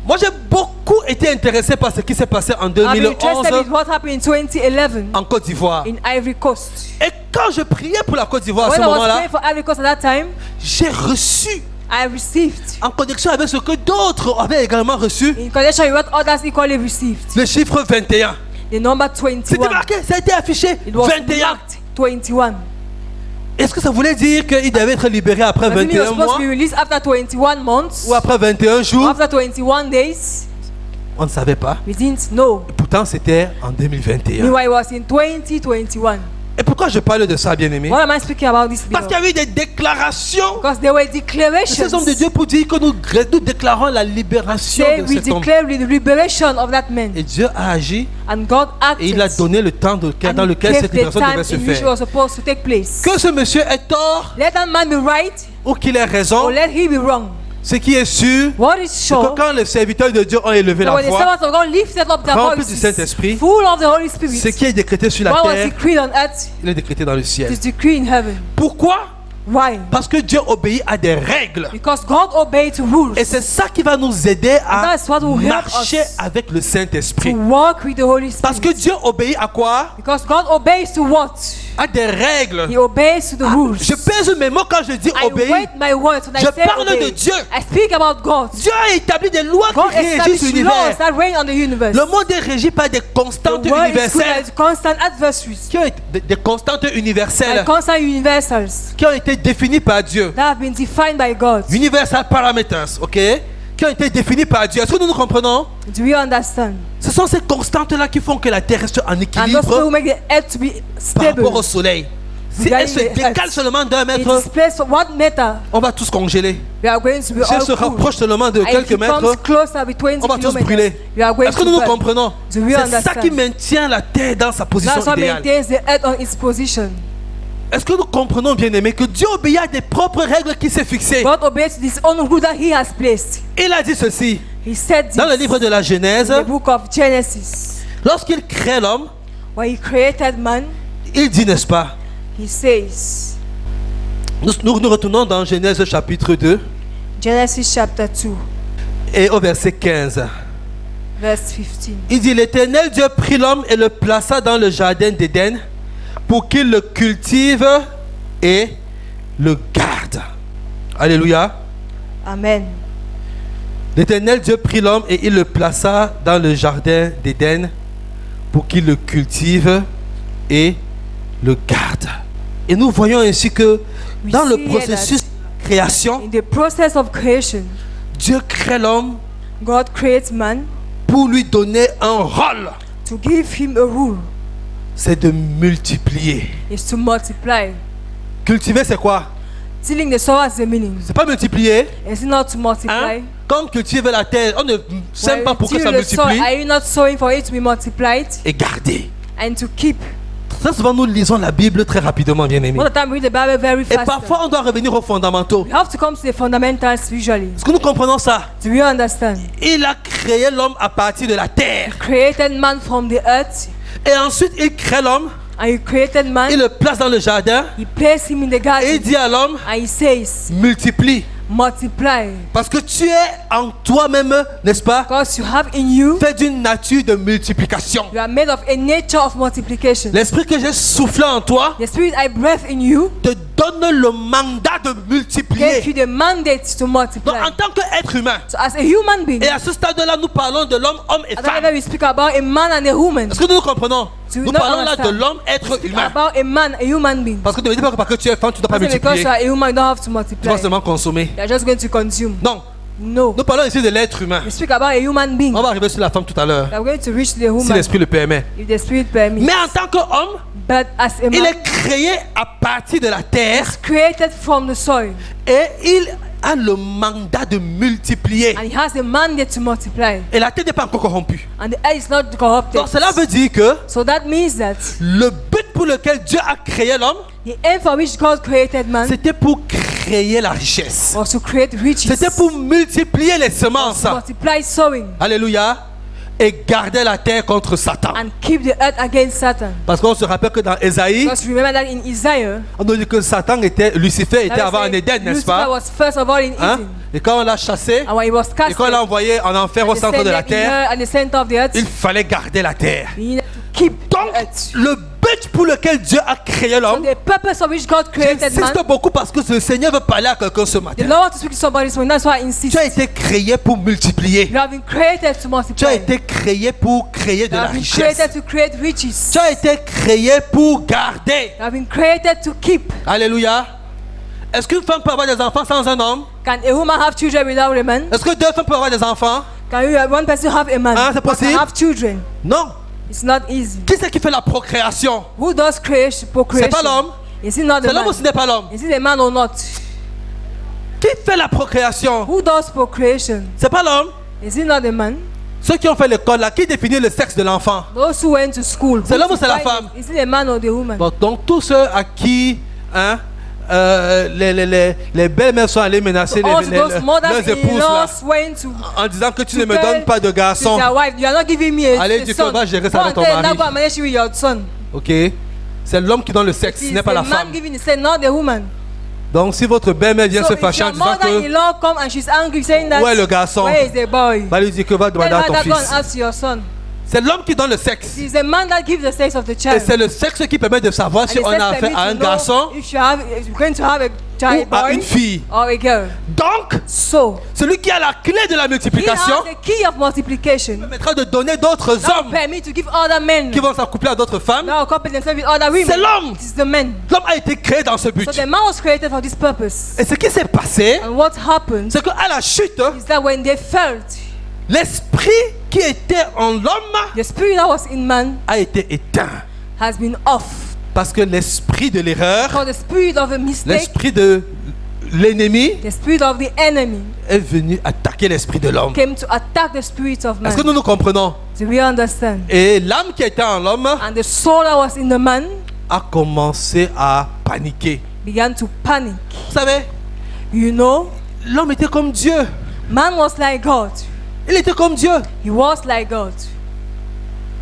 Moi, j'ai beaucoup beaucoup été intéressé par ce qui s'est passé en I've been 2011 interested in what happened in 2011 en Côte d'Ivoire. in Ivory Coast. Et quand je priais pour la Côte d'Ivoire à When ce I was moment-là, praying for Ivory Coast at that time, j'ai reçu, I received, en connexion avec ce que d'autres avaient également reçu, in connection with what others equally received, le chiffre 21. the number C'était 21. marqué, ça a été affiché, It was 21. marked 21. Est-ce que ça voulait dire qu'il devait être libéré après Does it mean he was 21 supposed mois to be released after 21 months? ou après 21 jours? After 21 days? On ne savait pas. We didn't know. Et pourtant, c'était en 2021. Meanwhile, it was in 2021. Et pourquoi je parle de ça, bien-aimé? What am I speaking about this? Parce qu'il y Beloved? a eu des déclarations Because there were de declarations. ces hommes de Dieu pour dire que nous déclarons la libération Say de we cet homme. declare the liberation of that man. Et Dieu a agi And God acted. et il a donné le temps dans and lequel gave cette the libération time devait se in which it faire. was supposed to take place. Que ce monsieur ait tort Let that man be right ou qu'il ait raison, or let he be wrong. ce qui est sûr, What is c'est sure? que quand les serviteurs de Dieu ont élevé That la when the voix, servants of God lifted up their remplis du voices, Saint-Esprit, full of the Holy Spirit, ce qui est décrété sur la what was terre, decreed on earth il est décrété dans le ciel. is decreed in heaven. Pourquoi? Why? Parce que Dieu obéit à des règles. Because God obeyed to rules. Et c'est ça qui va nous aider à That's what will help marcher us avec le to Saint-Esprit. walk with the Holy Spirit. Parce que Dieu obéit à quoi? Because God obeys to what? À des règles. He obeys to the rules. Je pèse mes mots quand je dis I obéir. wait my words when I Je say parle de obey. Dieu. I speak about God. Dieu a établi des lois God qui régissent established laws l'univers. that reign on the universe. Le monde est régi par des The constantes world is good universelles. as constant adversaries. Qui ont été, des constantes universelles And constant universals qui ont été définies par Dieu. that have been defined by God. Universal parameters, ok? Qui ont été définies par Dieu. Est-ce que nous nous comprenons? Do you understand? Ce sont ces constantes-là qui font que la terre reste en And those people équilibre who make the earth to be par rapport stable. au soleil. Si Regarding elle se the décale earth. seulement d'un It mètre, is placed for what matter? on va tous congeler. We are going to be Si elle all se cool. rapproche seulement de And if quelques it comes mètres, closer with 20 on va tous kilometers, brûler. we are going Est-ce que to nous nous burn. comprenons? Do we C'est ça understand? qui maintient la terre dans sa position That's what idéale. maintains the earth on its position. Est-ce que nous comprenons, bien aimé, que Dieu obéit à des propres règles qu'il s'est fixées? God obeys to his own rule that he has placed. Il a dit ceci He said this dans le livre de la Genèse. in the book of Genesis. Lorsqu'il crée l'homme, When he created man, il dit, n'est-ce pas? he says, Nous retournons dans Genèse chapitre 2 Genesis chapter 2, et au verset 15. verse 15. Il dit, l'Éternel Dieu prit l'homme et le plaça dans le jardin d'Éden pour qu'il le cultive et le garde. Alléluia. Amen. L'Éternel Dieu prit l'homme et il le plaça dans le jardin d'Éden pour qu'il le cultive et le garde. Et nous voyons ainsi que dans le see here processus de création, In the process of creation, Dieu crée l'homme God creates man pour lui donner un rôle. to give him a rule, C'est de multiplier. is to multiply. Cultiver, c'est quoi? Tilling the soil has a meaning. C'est pas multiplier. Is it not to multiply? Hein? Quand on cultive la terre, on ne sème While pas pour que tilling ça the soil, multiplie. are you not sowing for it to be multiplied Et garder. and to keep? Très souvent, nous lisons la Bible très rapidement, bien aimés. Most of the time we read the Bible very Et fast. parfois, on doit revenir aux fondamentaux. We have to come to the fundamentals usually. Est-ce que nous comprenons ça? Do you understand? Il a créé l'homme à partir de la terre. Created man from the earth, Et ensuite, il crée l'homme, and he created man. il le place dans le jardin He placed him in the et il garden, dit à l'homme, and he says, multiplie. multiply. Parce que tu es en toi-même, n'est-ce pas, Because you have in you, fait d'une nature de multiplication. you are made of a nature of multiplication. L'esprit que j'ai soufflé en toi The spirit I breathe in you te donne le mandat de gave multiplier. you the mandate to Donc, multiply. en tant qu'être humain, So as a human being, et à ce stade-là, nous parlons de l'homme, homme et at femme. that level we speak about a man and a woman. Est-ce que nous nous comprenons? Do you Nous not parlons là de understand? l'homme, être Speak humain. about a man, a human being. Parce que ne me dis pas que parce que tu es femme, tu ne dois pas Because multiplier. you are a human, you don't have to Tu multiply. vas seulement consommer. You are just going to consume. Non, No. nous parlons ici de l'être humain. We speak about a human being. On va arriver sur la femme tout à l'heure, We are going to reach the si woman l'esprit le permet. if the spirit permits. Mais en tant qu'homme, But as a il man, est créé à partir de la terre created from the soil, et il a le mandat de multiplier. and he has a mandate to multiply, Et la terre n'est pas encore corrompue. and the earth is not corrupted. Donc cela veut dire que So that means that le but pour lequel Dieu a créé l'homme, the aim for which God created man c'était pour créer la richesse. was to create riches, C'était pour multiplier les semences. multiply sowing. Alléluia. et gardait la terre contre Satan. and keep the earth against Satan. Parce qu'on se rappelle que dans Ésaïe, Because remember that in Isaiah, on nous dit que Lucifer était that avant en was Éden, n'est-ce Lucifer pas? was first of all in Hein? Eden. Et quand on l'a chassé, And when he was et cast quand on l'a envoyé en enfer au centre de la terre, at the center of the earth, il fallait garder la terre. he needed to keep Donc, the earth. le but pour lequel Dieu a créé So l'homme, the purpose of which God created man, j'insiste beaucoup parce que le Seigneur veut parler à quelqu'un ce the matin. Lord wants to speak to somebody this morning. That's why I insist. Tu as été créé pour multiplier. You have been created to Tu multiply. as été créé pour créer de You la have been richesse. created to create riches. Tu as été créé pour garder. You have been created to keep. Alléluia. Est-ce qu'une femme peut avoir des enfants sans un homme? Can a woman have children without a man? Est-ce que deux femmes peuvent avoir des enfants? Can one person have a man? Ah, c'est but can possible? have children? Non. It's not easy. Qui c'est qui fait la procréation? Who does creation? C'est Procreation? pas l'homme. Is it not C'est the l'homme man? ou ce n'est pas l'homme? Is it a man or not? Qui fait la procréation? Who does procreation? C'est pas l'homme. Is it not the man? Ceux qui ont fait l'école là, qui définit le sexe de l'enfant? Those who went to school. C'est who l'homme ou c'est la define femme? it? Is it a man or the woman? Bon, donc tous ceux à qui les belles-mères sont allées menacer Also those leurs mothers épouses là, in-laws went to en disant que tu ne me tell- donnes pas de to garçon. their wife, you are not giving me Allez, a tu son. vas gérer ça Go avec and ton tell him, mari. now go and manage it with your son. Ok? C'est l'homme qui donne le sexe, ce It's n'est pas the la man femme. giving the sex, not the woman. Donc si votre belle-mère vient So se if fâcher en your disant que mother-in-law come and she's angry saying that, où est le garçon? where is the boy? Va lui dire que va Tell demander à her ton that go and fils. ask your son. C'est l'homme qui donne le sexe. It's the man that gives the sex of the Et child. c'est le sexe qui permet de savoir si And the on sex a affaire permits à to un know garçon if you're going to have a ou child à boy une fille. or a girl. Donc, So celui qui a la clé de la he multiplication has the key of multiplication. permettra de donner d'autres That hommes permit to give other men. qui vont s'accoupler à d'autres femmes. Now couple themselves with other women. C'est l'homme. It is the men. L'homme a été créé dans ce but. So the man was created for this purpose. Et ce qui s'est passé, And what happened c'est qu'à la chute, is that when they felt, l'esprit qui était en l'homme the spirit that was in man a été éteint. has been off. Parce que l'esprit de l'erreur, For the spirit of a mistake, l'esprit de l'ennemi the spirit of the enemy est venu attaquer l'esprit de l'homme. came to attack the spirit of man. Est-ce que nous nous comprenons? Do we understand? Et l'âme qui était en l'homme And the soul that was in the man a commencé à paniquer. began to panic. Vous savez, You know, l'homme était comme Dieu. man was like God. Il était comme Dieu. He was like God.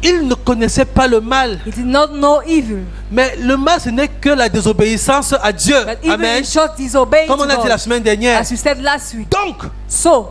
Il ne connaissait pas le mal. He did not know evil. Mais le mal, ce n'est que la désobéissance à Dieu. But even Amen. in short, disobeying Comme on to a dit la God, semaine dernière. as we said last week. Donc, So,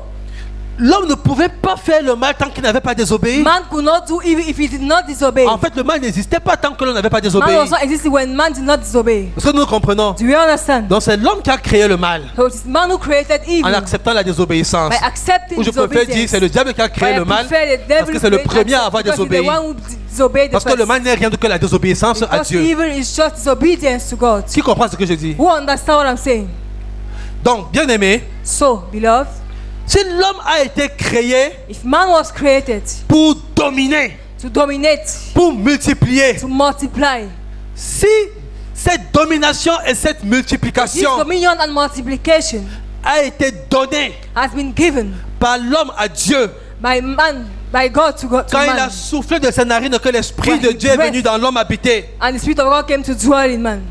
l'homme ne pouvait pas faire le mal tant qu'il n'avait pas désobéi. man could not do evil if he did not disobey. En fait, le mal n'existait pas tant que l'on n'avait pas Man désobéi. was not existing when man did not disobey. Est-ce que nous comprenons? Do you understand? Donc, c'est l'homme qui a créé le mal So it is man who created en evil acceptant la désobéissance. by accepting Ou je préfère dire, disobedience. c'est le diable qui a créé But I le mal prefer the parce devil que c'est le created premier à avoir because he's the désobéi. one who disobeyed the Parce que le first. mal n'est rien d'autre que la désobéissance à Because Dieu. evil is just disobedience to God. Qui comprend ce que je dis? Who understand what I'm saying? Donc, bien aimé, So, beloved, si l'homme a été créé if man was created pour dominer, to dominate, pour multiplier, to multiply, si cette domination et cette this multiplication dominion and multiplication a été donnée has been given par l'homme à Dieu, by man, by God to quand il a man. soufflé de ses narines que l'Esprit When de he Dieu est venu breathed. dans l'homme habité, And the Spirit of God came to dwell in man.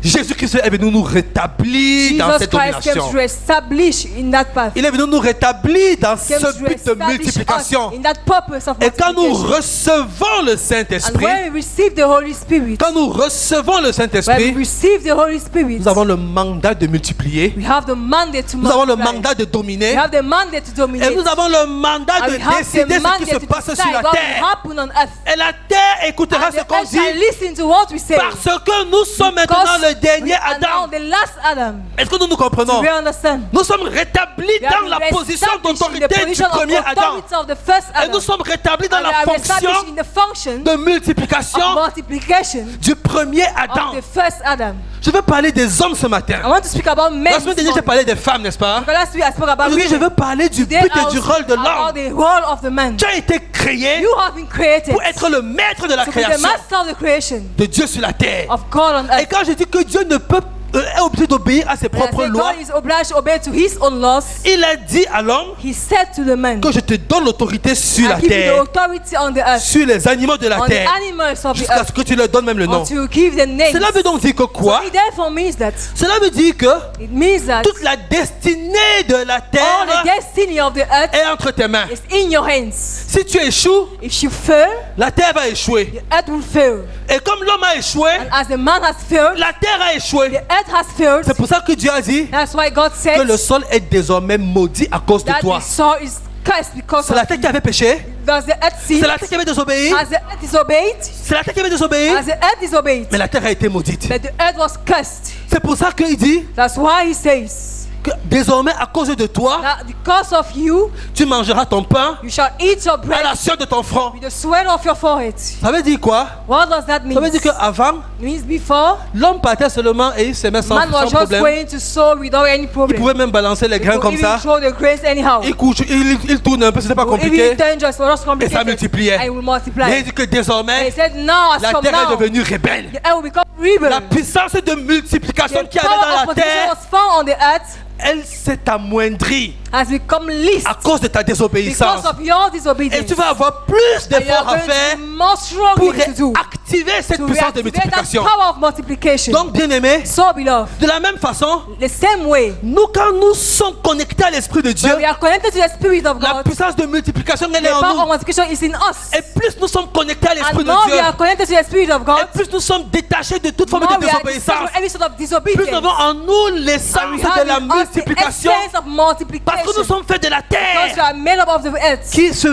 Jésus-Christ est venu nous rétablir dans Jesus cette Christ came domination. to establish in that path. Il est venu nous rétablir dans Came ce to but de establish us multiplication. in that purpose of Et quand nous multiplication. recevons le And Saint-Esprit, when we receive the Holy Spirit, quand nous recevons le when we Saint-Esprit, receive the Holy Spirit, nous avons le mandat de multiplier, we have the mandate to nous avons le multiply. mandat de We dominer, have the mandate to dominate. et nous avons le mandat And de we have décider the ce qui mandate se to passe sur decide la what will terre. happen on earth. Et la terre écoutera And ce the qu'on earth shall dit, listen to what we say. parce que nous sommes maintenant Because le dernier we are now Adam. the last Adam. Est-ce que nous nous comprenons? Do we understand? Nous sommes rétablis We have dans la been position established in the d'autorité du position of premier Adam. authority of the first Et Adam. nous sommes rétablis dans And la we are fonction established in the function de multiplication of multiplication du premier Adam. of the first Adam. Je veux parler des hommes ce matin. I want to speak about men. La semaine dernière, j'ai parlé des femmes, n'est-ce pas? Because last week I spoke about Aujourd'hui, je women. veux parler du Today but I et du will rôle de speak about l'homme. the role of the man. Tu as été créé You have been created pour être le maître de la to be the création master of the creation de Dieu sur la terre. of God on Et earth. quand je dis que Dieu ne peut est obligé d'obéir à ses And I propres said, lois, God is obliged to obey to his own laws. il a dit à l'homme He said to the man, que je te donne l'autorité sur la I give you the terre, authority on the earth, sur les animaux de la on the terre, animals of the jusqu'à earth, ce que tu leur donnes même le nom. until you give the names. Cela veut donc dire que quoi? It therefore means that, Cela veut dire que it means that toute la destinée de la all terre the destiny of the earth est entre tes mains. is in your hands. Si tu échoues, If you fail, la terre va échouer. the earth will fail. Et comme l'homme a échoué, And as the man has failed, la terre a échoué. the earth has failed. C'est pour ça que Dieu a dit That's why God que said le sol est désormais maudit à cause de that toi. the soil is cursed because C'est la of terre qui avait péché. does the earth sin? C'est la terre qui avait désobéi. Has the earth disobeyed? C'est la terre qui avait désobéi. Has the earth disobeyed? Mais la terre a été maudite. But the earth was cursed. C'est pour ça qu'il dit That's why he says que désormais, à cause de toi, that because of you, tu mangeras ton pain you shall eat your à bread la sueur de ton front. with the sweat of your forehead. Ça veut dire quoi? What does that mean? Ça veut dire qu'avant, It means before, l'homme partait seulement et il s'aimait sans man was just problème. going to sow without any Il problem. pouvait même balancer les He grains could comme even ça. throw the grains anyhow. Il tourne un peu, c'était pas Or even compliqué. turn just for us Et complicated. ça multipliait. And it will Mais multiply. il dit que And désormais, he said, now as la from terre est now, devenue rebelle. the earth will become rebel. La puissance de multiplication The qu'il y avait power dans of la multiplication terre, was found on the earth elle s'est amoindrie has become least à cause de ta désobéissance. because of your Et disobedience. tu vas avoir plus And you are d'efforts à going faire to be more pour struggling to do activer cette to puissance de reactivate that multiplication. power of multiplication. Donc, bien aimé, So beloved, de la même façon, the same way nous, quand nous sommes connectés à l'Esprit de Dieu, when we are connected to the Spirit of la God, puissance de multiplication, elle est the en power of nous. multiplication is in us. Et plus nous sommes connectés à l'Esprit And more de we Dieu, are connected to the Spirit of et God, plus nous sommes détachés de toute forme more de we are distanced désobéissance, from every sort of plus disobedience. nous avons en nous And l'essence we de have la in us the multiplication, essence of parce que nous multiplication. sommes faits de la Because we terre are made up of the earth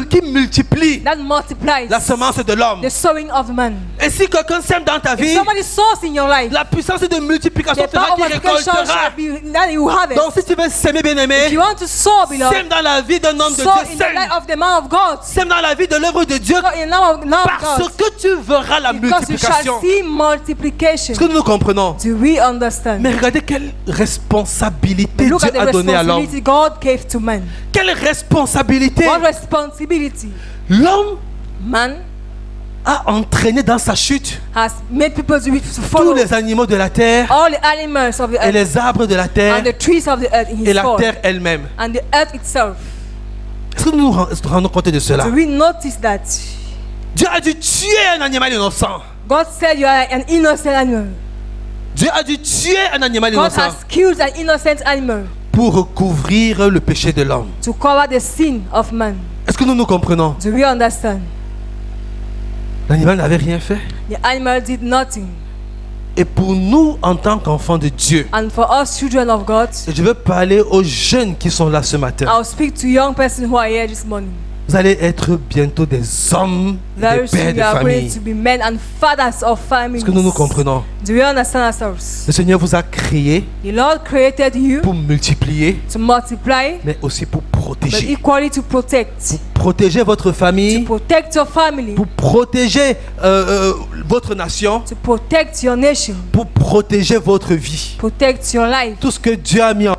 qui multiplie that multiplies la semence de l'homme. the sowing of man. Et si quelqu'un sème dans ta If vie, somebody sows in your life, la puissance de multiplication the fera power of qu'il multiplication récoltera. shall be that you have it. Donc si tu veux s'aimer, bien If aimé, you want to sow, beloved, sème dans la vie d'un homme de sow Dieu, in the life sème. of the man of God. Sème dans la vie de l'œuvre de Dieu, Sow in the love of parce God. que tu verras la Because you shall multiplication. see multiplication. Est-ce que nous comprenons? Do we understand? Mais regardez quelle responsabilité Look Dieu at the a donnée à l'homme. responsibility God gave to man. Quelle responsabilité What responsibility? l'homme Man a entraîné dans sa chute has made people to tous follow les animaux de la terre all the animals of the et earth les arbres de la terre and the trees of the earth in et his la fall terre elle-même. and the earth itself. Est-ce que nous nous rendons compte de cela? Do we notice that? Dieu a dû tuer un animal innocent. God said you are an innocent animal. Dieu a dû tuer un animal God innocent has killed an innocent animal pour recouvrir le péché de l'homme. to cover the sin of man. Est-ce que nous nous comprenons? Do we understand? L'animal n'avait rien fait. The animal did nothing. Et pour nous, en tant qu'enfants de Dieu, And for us children of God, et je veux parler aux jeunes qui sont là ce matin. I'll speak to young persons who are here this morning. Vous allez être bientôt des hommes, Very des soon pères de we are going famille. to be men and fathers of families. Est-ce que nous nous comprenons? Do we understand ourselves? Le Seigneur vous a créé The Lord created you pour multiplier, to multiply, mais aussi pour but protéger. equally to protect. Protéger votre To famille, protect your family, pour protéger votre nation, to protect your nation, pour protéger votre vie. protect your life. Tout ce que Dieu a mis en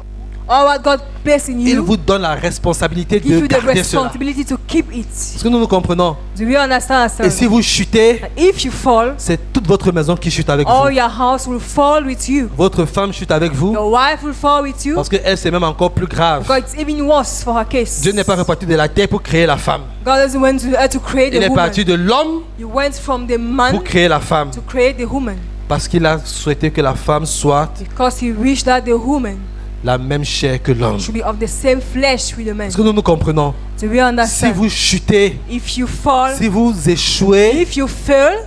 All what God placed in il you, vous donne la responsabilité give de you the garder cela. responsibility to keep it. Est-ce que nous nous comprenons? Do we understand Et ourselves? si vous chutez, And if you fall, c'est toute votre maison qui chute avec all vous. your house will fall with you. Votre femme chute avec vous Your wife will fall with you. parce qu'elle, c'est même encore plus grave. Because it's even worse for her case. Dieu n'est pas reparti de la terre pour créer la femme. God doesn't want to create Il the est woman. parti de l'homme You went from the man pour créer la femme. to create the woman. Parce qu'il a souhaité que la femme soit Because he wished that the woman la même chair que l'homme. should be of the same flesh with the man. Est-ce que nous nous comprenons? Do we Si understand? vous chutez, If you fall, si vous échouez, if you fail,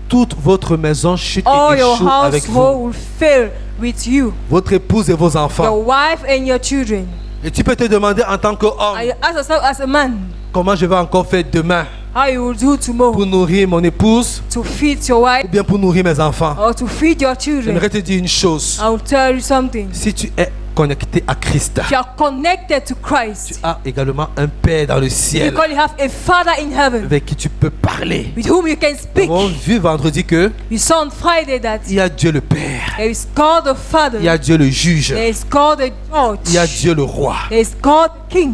toute votre maison chute all et your échoue avec vous. household will fail with you, Votre épouse et vos your enfants. wife and your children. Et tu peux te demander en tant qu'homme, And you ask yourself as a man, comment je vais encore faire demain how you will do pour tomorrow nourrir mon épouse to feed your wife ou bien pour nourrir mes enfants. or to feed your children. J'aimerais te dire une chose. I will tell you something. Si tu es connecté à Christ, If you are connected to tu Christ, as également un Père dans le ciel because you have a Father in heaven avec qui tu peux parler. with whom you can Nous speak. avons vu vendredi que We saw on Friday that il y a Dieu le Père, there is God the Father, il y a Dieu le juge, there is God the il y a judge, Dieu le roi. there is God the King.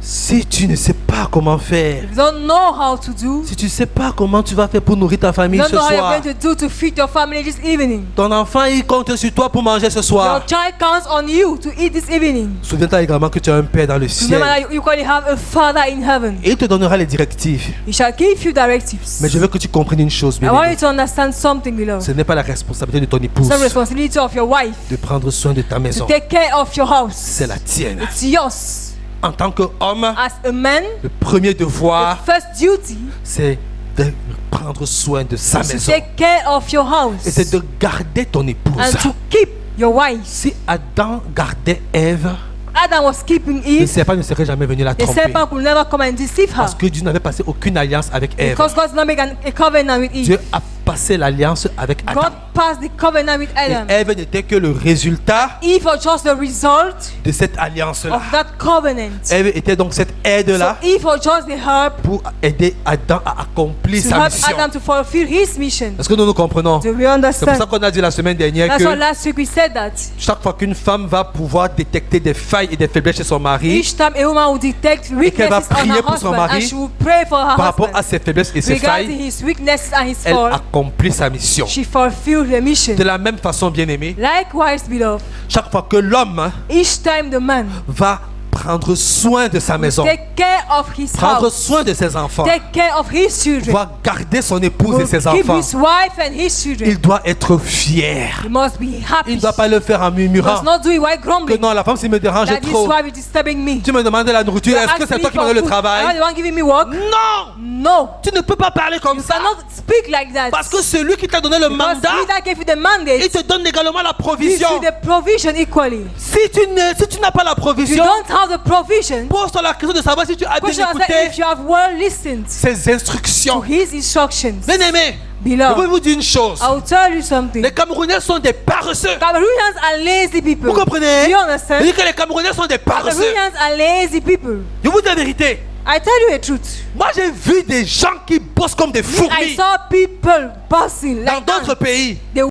Si tu ne sais pas comment faire, If you don't know how to do, si tu ne sais pas comment tu vas faire pour nourrir ta famille you ce don't know how soir, you're going to do to feed your family this evening. ton enfant il compte sur toi pour manger ce Your soir. child counts on you to eat this evening. Souviens-toi également que tu as un Père dans le Remember ciel. that you can have a Father in heaven. Et il te donnera les directives. He shall give you directives. Mais je veux que tu comprennes une chose, I bien want aimé. you to understand something, beloved. Ce n'est pas la responsabilité de ton It's épouse the responsibility of your wife de prendre soin de ta to maison. take care of your house. C'est la tienne. It's yours. En tant qu'homme, As a man, le premier devoir, the first duty c'est de prendre soin de sa is to maison. take care of your Et c'est house de garder ton épouse. and to keep your wife. Si Adam gardait Ève, Adam was keeping le Eve. serpent ne serait jamais venu la The tromper. serpent could never come and deceive her Parce que Dieu n'avait passé aucune alliance avec Ève. because God did not make a covenant with Eve. Dieu a passé l'alliance avec Adam. God passed the covenant with Et Adam. Ève n'était que le résultat Eve was just the result de cette alliance-là. of that covenant. Ève était donc cette aide-là So Eve was just the help pour aider Adam à accomplir to sa help mission. Adam to fulfill his mission. Est-ce que nous nous comprenons? Do we C'est pour ça understand? qu'on a dit la semaine dernière That's why que last week we said that. chaque fois qu'une femme va pouvoir détecter des failles et des faiblesses chez son mari Each time a woman will detect qu'elle va weaknesses on prier her pour son husband mari and she will pray for her par rapport à husband ses faiblesses et ses regarding failles, his weaknesses and his elle fault. accomplit sa mission. She fulfilled the mission. De la même façon, bien aimé, Likewise, beloved, chaque fois que l'homme each time the man va prendre soin de sa maison, take care of his prendre house, soin de ses enfants, take care of his children, va garder son épouse et will ses keep enfants, his wife and his children, il doit être fier. he must be Il happy. ne doit pas le faire en He murmurant must not do it while que grumbling. non, la femme, ça me dérange That this trop. wife is disturbing me. Tu me demandes de la nourriture, est-ce que Ask c'est me toi qui me for donnes le food. Am I travail? the one giving me work? Non! No. Tu ne peux pas parler comme You ça. cannot speak like that. Parce que celui qui t'a donné le Because mandat, he that gave you the il mandate te donne également la gives provision. you the provision equally. Si tu n'as pas la If you provision, don't have the provision, pose-toi la question de savoir si tu as question bien yourself écouté if you have well listened ses to instructions. his instructions. Bien aimé, je veux Beloved, vous dire une chose. I will tell you something. Les Camerounais sont des paresseux. Cameroonians are lazy people. Vous comprenez? Do you Je understand? dis que les Camerounais sont des paresseux. Cameroonians are lazy people. Je vous dis la vérité. I tell you the truth. Moi, j'ai vu des gens qui bossent comme des I fourmis saw people bossing dans like d'autres ants. pays They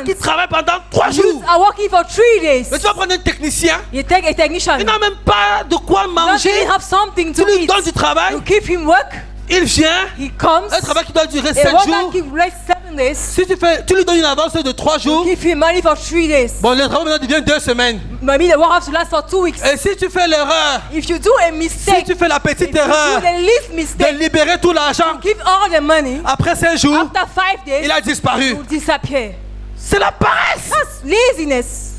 qui travaillent pendant 3 youths jours. are working for 3 days. Mais tu vas prendre un technicien, You take a technician. il n'a même pas de quoi Don't manger. even have something Tu to lui eat. donnes du travail, You give him work. il vient. He comes. Un travail qui doit durer A 7 work that jours. gives like 7 days. Si tu lui donnes une avance de 3 jours, Give him money for 3 days. bon, le travail maintenant devient 2 semaines. Maybe the work has to last for 2 weeks. Et si tu fais l'erreur, If you do a si mistake, tu fais la if petite you do erreur the least de mistake, libérer tout l'argent, give all the money. après 5 jours, After 5 days, il a disparu. will disappear. C'est la paresse. That's laziness.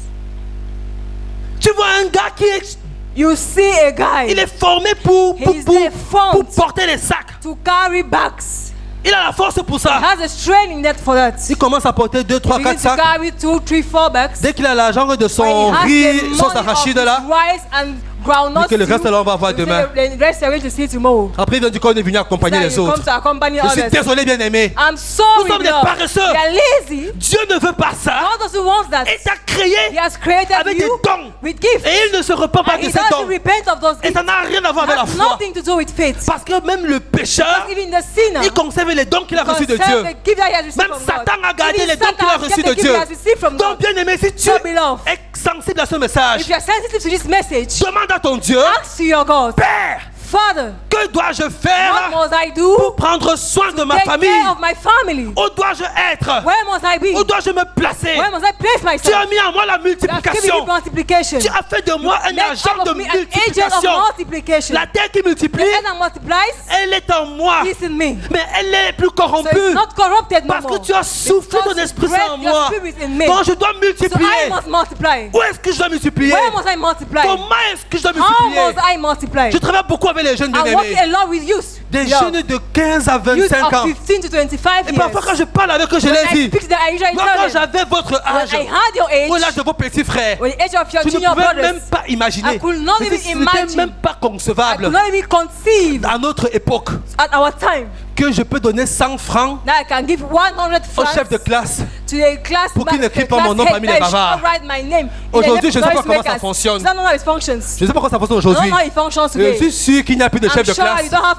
Tu vois un gars qui est, You see a guy il est formé pour He's deformed porter les sacs. to carry bags. Il a la force pour He ça. has a strength in that for that. Il commence à porter 2, 3, He 4 needs to sacs. carry 2, 3, 4 bags. Dès qu'il a l'argent de When son he has riz, the sauce money of arachide his là, rice and groundnut que le reste, stew, alors, on va voir you say demain. The rest you're going to see tomorrow. après il vient du corps de venir accompagner Now les you come autres. to accompany Je suis others. désolé, bien aimé. I'm sorry, Nous sommes des Lord. paresseux. You are lazy. Dieu ne veut pas ça. God doesn't want that. Il t'a He créé has created avec des you dons. with gifts. Et il ne se repent pas And de he ces doesn't dons. repent of those Et gifts. ça n'a rien à voir It avec la has foi. nothing to do with faith. Parce que même le pécheur, Even the sinner il conserve les dons qu'il a reçus de conserve Dieu. the gift that he has received Même from Satan God. a gardé Even les dons qu'il a Satan has reçus kept de the gift Dieu. he has received from Donc God. bien aimé, si tu So beloved, es sensible à ce message, if you are sensitive to this message, demande à ton Dieu, ask to your God, Père, Father, que dois-je what faire must I do pour prendre soin de ma take famille? care of my family? Où dois-je être? Where must I be? Où dois-je me placer? Where must I place Tu as myself? mis en moi la You have given me multiplication. multiplication. Tu as fait de moi un Make agent out de of me an agent of multiplication. multiplication. La terre qui multiplie, The hand that multiplies elle est en moi. is in me. Mais elle est plus So corrompue. it's not corrupted no Parce more. que tu as soufflé Because ton esprit breath, en your moi. spirit in me. Donc je dois So I multiplier. must multiply. Où est-ce que je dois multiplier? Where must I multiply? Comment est-ce que je dois How multiplier? must I multiply? Je travaille beaucoup avec les jeunes I'm working bien-aimés. a lot with youth. Des Yeah. jeunes de 15 à Youth 25 ans. of 15 to 25 Et years. parfois quand je parle avec eux, je When leur I dis, speak to them, I usually moi quand tell them, j'avais votre when âge, I had your ou l'âge age, de vos petits frères, when the age of your tu ne junior pouvais brothers, même pas imaginer. I could not Mais even ce n'était imagine. même pas I concevable could not even conceive à notre époque at our time que je peux donner 100 francs that I can give 100 au francs chef de classe. to the class Pour qu'il ma- n'écrit the pas mon class nom head parmi les that should bavards. not write my name in the Aujourd'hui, je ne sais pas noise comment ça makers. fonctionne. I don't know how it functions. Je ne sais pas comment ça fonctionne I don't aujourd'hui. know how it functions Je today. suis sûr qu'il n'y a plus de I'm chef de sure classe you don't have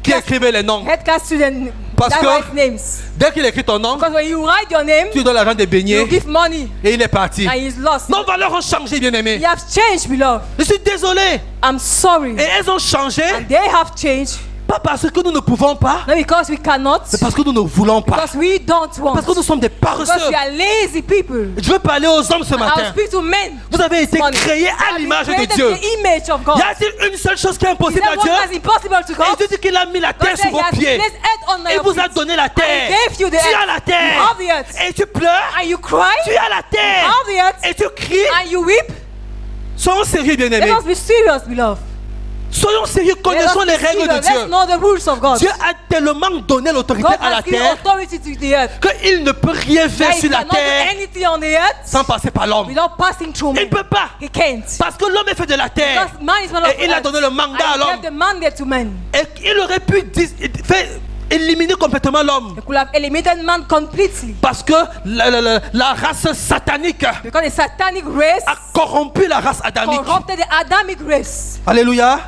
qui écrivait les noms. head class student Parce That que writes names. dès qu'il écrit ton nom, Because when you write your name, tu lui donnes l'argent de you baigner give money et il est parti. and he's lost. Nos valeurs ont changé, bien-aimés. They have changed, beloved. Je suis désolé. I'm sorry. Et elles ont changé, And they have changed. pas parce que nous ne pouvons pas, Not because we cannot, mais parce que nous ne voulons pas. because we don't want. Parce que nous sommes des Because paresseux. we are lazy people. Je veux parler aux hommes ce I'll matin. speak to men. Vous avez été Morning. créés à You have been l'image de created Dieu. in the image of God. Y a-t-il une seule chose qui est Is impossible there à one Dieu? that's impossible to Et God? Dieu dit qu'il a mis la God terre said sous He vos has pieds. placed earth on Et your vous a feet. donné la And terre. He gave you the Tu as earth. la You terre. have the earth. Et tu pleures. And you cry. Tu as la You terre. have the earth. Et tu cries. And you weep. Soyons sérieux, Let bien-aimés. us be serious, beloved. Soyons sérieux, Let us connaissons be les règles serious. de Dieu. Let's know the rules of God. Dieu a tellement donné l'autorité God à la has given terre authority to the earth. qu'il ne peut rien faire That He sur la cannot do terre anything on the earth sans passer par l'homme. without passing through Il ne man. peut pas. He can't. Parce que l'homme est fait de la terre. Because man is one of Et il a earth. donné le mandat à And He l'homme. gave the mandate to man. Et il aurait pu éliminer complètement l'homme. He could have eliminated man completely. Parce que la race satanique Because the satanic race a corrompu la race adamique. corrupted the Adamic race Alléluia.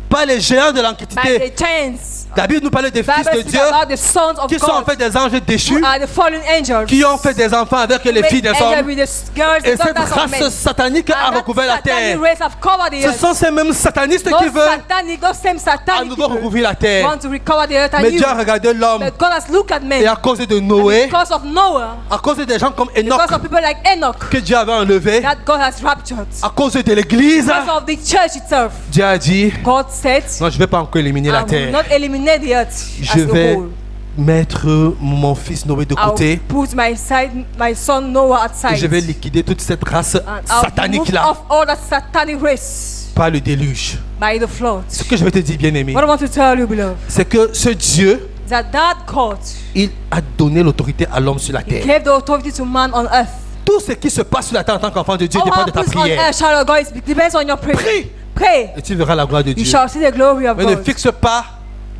Pas les géants de by l'Antiquité. the chance. La Bible nous parlait des fils Bible de speaks Dieu about the sons of qui sont en God fait des anges déchus, who are the fallen angels. qui ont fait des enfants avec les filles des Angels hommes. with the girls, Et the cette daughters of men. race satanique a And that recouvert la terre. satanic race have covered the Ce earth. sont ces mêmes satanistes qui Those veulent satanic, those same à satanic nouveau people recouvrir la terre. want to recover the earth Mais and Dieu a regardé l'homme But God has looked at men. et à cause de Noé, Because of Noah, à cause des gens comme Enoch because of people like Enoch, que Dieu avait enlevé, that God has raptured. à cause de l'église, Because of the church itself, Dieu a dit, God said, non, je ne vais pas encore éliminer la I will terre. not eliminate the earth Je as a vais whole. mettre mon fils Noé de I'll côté put my son Noah et outside. je vais liquider toute cette race And I'll satanique remove là off all that satanic race par le déluge. by the flood. Ce que je vais te dire, bien-aimé, What I want to tell you, beloved, c'est que ce Dieu, that God, il a donné l'autorité à l'homme sur la He terre. gave the authority to man on earth. Tout ce qui se passe sur la terre en tant qu'enfant de Dieu All dépend what de ta happens on prière. earth, child of God, it depends on your prayer. Prie Pray. et tu verras la gloire de You Dieu. shall see the glory of Mais ne God. fixe pas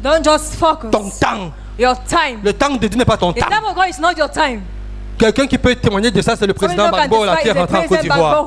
Don't just focus ton temps. your time. Le temps de Dieu n'est pas ton The temps. time of God is not your time. Quelqu'un qui peut témoigner de ça, c'est le président Gbagbo là, qui est rentré en Côte d'Ivoire.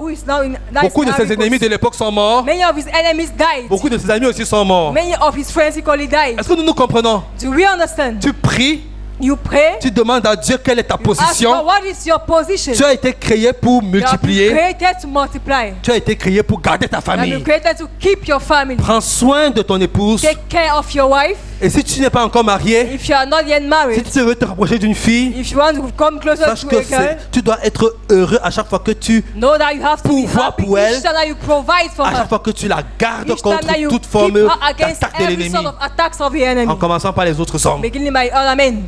Beaucoup de ses ennemis de l'époque sont morts. Many of his enemies died. Beaucoup de ses amis aussi sont morts. Many of his friends equally died. Est-ce que nous nous comprenons? Do we understand? Tu pries, You pray. tu demandes à Dieu quelle est ta Ask God, position. what is your position? Tu as été créé pour You have been multiplier. created to multiply. Tu as été créé pour garder ta You have been famille. created to keep your family. Prends soin de ton épouse. Take care of your wife. Et si tu n'es pas encore marié, If you are not yet si married, tu veux te rapprocher d'une fille, if you want to come closer sache to que a girl, tu dois être heureux à chaque fois que tu, know that you have to be Pouvoir happy pour elle. each time that you provide for à chaque her. fois que tu la gardes Each time that contre you toute keep forme her against d'attaque de every l'ennemi. sort of attacks of the enemy. En commençant par les autres hommes. Beginning by other men.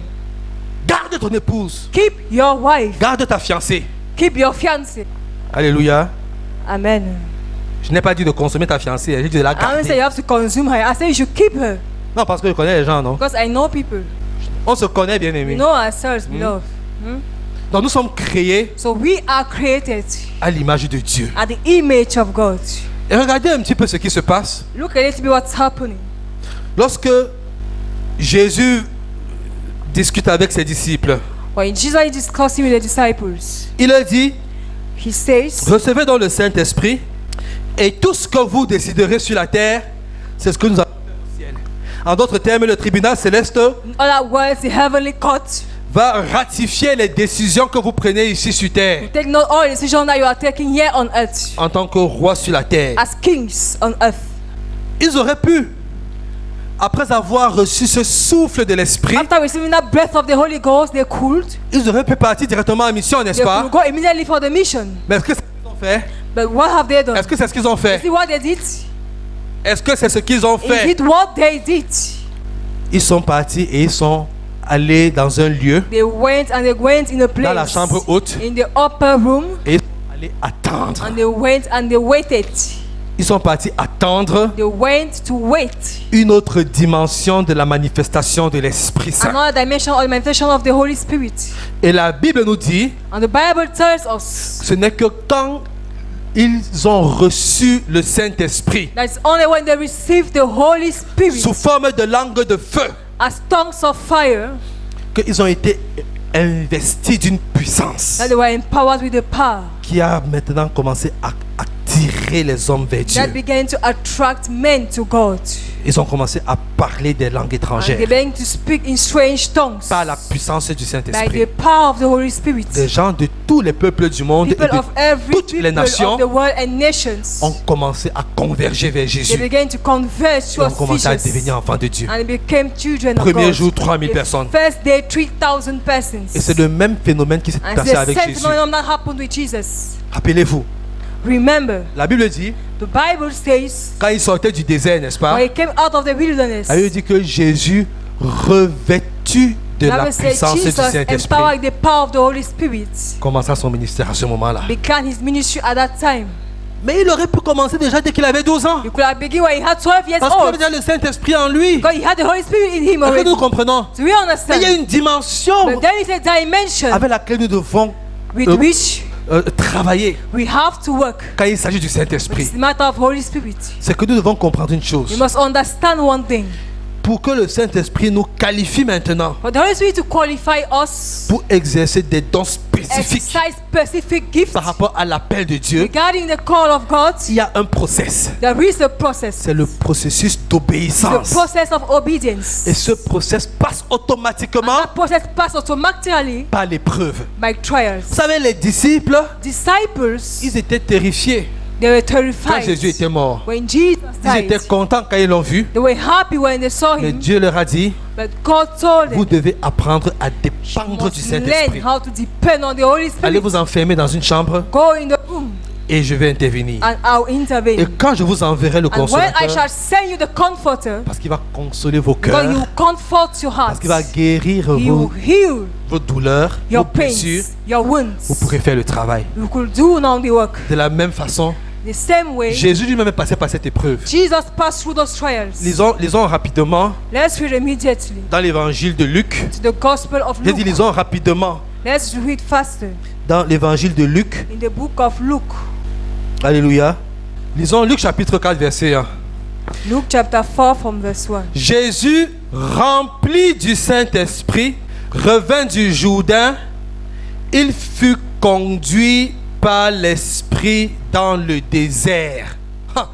Garde ton épouse. Keep your wife. Garde ta fiancée. Keep your fiancé. Alléluia. Amen. Je n'ai pas dit de consommer ta fiancée, j'ai dit de la I didn't say garder. you have to consume her. I say you should keep her. Non, parce que je connais les gens, non? Because I know people. On se connaît, bien We aimé. know ourselves, beloved. Donc nous sommes créés So we are created à l'image de Dieu. at the image of God. Et regardez un petit peu ce qui se passe. Look a little bit what's happening. Lorsque Jésus discute avec ses disciples, When Jesus is discussing with the disciples, il a dit, he says, recevez donc le Saint-Esprit et tout ce que vous déciderez sur la terre, c'est ce que nous avons fait au ciel. En d'autres termes, le tribunal céleste in other words, the heavenly court, va ratifier les décisions que vous prenez ici sur terre take note all the decisions that you are taking here on earth en tant que roi sur la terre. as kings on earth. Ils auraient pu, après avoir reçu ce souffle de l'Esprit, After receiving that breath of the Holy Ghost, they could. ils auraient pu partir directement en mission, n'est-ce They pas? could go immediately for the mission. Mais est-ce que c'est ce qu'ils ont fait? But what have they done? Est-ce que c'est ce qu'ils ont fait? See what they did? Est-ce que c'est ce qu'ils ont Is fait? it what they did? Ils sont partis et ils sont allés dans un lieu, They went and they went in a place. dans la chambre haute, In the upper room. et ils sont allés attendre. And they went and they waited. Ils sont partis attendre They went to wait. une autre dimension de la manifestation de l'Esprit Saint. Another dimension or manifestation of the Holy Spirit. Et la Bible nous dit, And the Bible tells us ce n'est que quand ils ont reçu le Saint-Esprit that it's only when they receive the Holy Spirit sous forme de langue de feu as tongues of fire qu'ils ont été investis d'une puissance that they were empowered with the power qui a maintenant commencé à attirer les hommes vers that Dieu. began to attract men to God. Ils ont commencé à parler des langues And they étrangères began to speak in strange tongues par la puissance du by Saint-Esprit. the power of the Holy Spirit. Des gens de tous les peuples du monde et People of de every toutes les people nations of the world and nations, ont commencé à converger vers they Jésus began to converge et ont towards commencé à Jesus. devenir enfants de Dieu. And they became children of Premier God. jour, 3000 The personnes. First day, 3,000 persons. Et c'est le même phénomène qui s'est And passé it's the avec same Jésus. phenomenon that happened with Jesus. Rappelez-vous, Remember, la Bible dit, the Bible says, quand il sortait du désert, n'est-ce pas? when he came out of the wilderness, La Bible dit que Jésus, revêtu de the la Bible says puissance du Jesus, Saint-Esprit, empowered by the power of the Holy Spirit, commença son ministère à ce moment-là. began his ministry at that time. Mais il aurait pu commencer déjà dès qu'il avait 12 ans. He could have begun when he had 12 years Parce qu'il avait old, déjà le Saint-Esprit en lui. because he had the Holy Spirit in him Est-ce que already. nous comprenons? Do we Mais understand? il y a une dimension But there is a dimension avec laquelle nous devons with which travailler we have to work. quand il s'agit du It's Saint-Esprit. the matter of Holy Spirit. C'est que nous devons comprendre une We chose. must understand one thing. Pour que le Saint-Esprit nous qualifie maintenant For the Holy Spirit to qualify us, pour exercer des dons spécifiques exercise specific gifts par rapport à l'appel de Dieu, regarding the call of God, il y a un process. there is a process. C'est le processus The d'obéissance. process of obedience. Et ce process passe automatiquement That process passes automatically par l'épreuve. by trials. Vous savez, les disciples, Disciples, ils étaient terrifiés they were quand terrified Jésus était mort. when Jesus Ils étaient died. contents quand ils l'ont vu. They were happy when they saw Mais him, Dieu leur a dit, but God told vous them, devez apprendre à dépendre du must learn Saint-Esprit. how to depend on the Holy Allez Spirit. vous enfermer dans une chambre Go in the room et je vais intervenir. and I'll Et intervene. quand je vous enverrai le And when I consolateur, shall send you the Comforter, parce qu'il va consoler vos because cœurs, He will comfort your parce hearts, qu'il va guérir He will heal vos douleurs, vos your blessures, pains, your vous wounds. pourrez faire le travail. You could do now the work. De la même façon, The same way, Jésus lui-même est passé par cette épreuve. Jesus passed through those trials. Lisons rapidement Let's read immediately dans l'évangile de Luc. to the Gospel of J'ai dit Luke. lisons rapidement Let's read faster dans l'évangile de Luc. in the book of Luke. Alléluia. Lisons Luc chapitre 4 verset 1. Luke chapter 4 from verse 1. Jésus, rempli du Saint-Esprit, revint du Jourdain. Il fut conduit par l'Esprit dans le désert. Ha,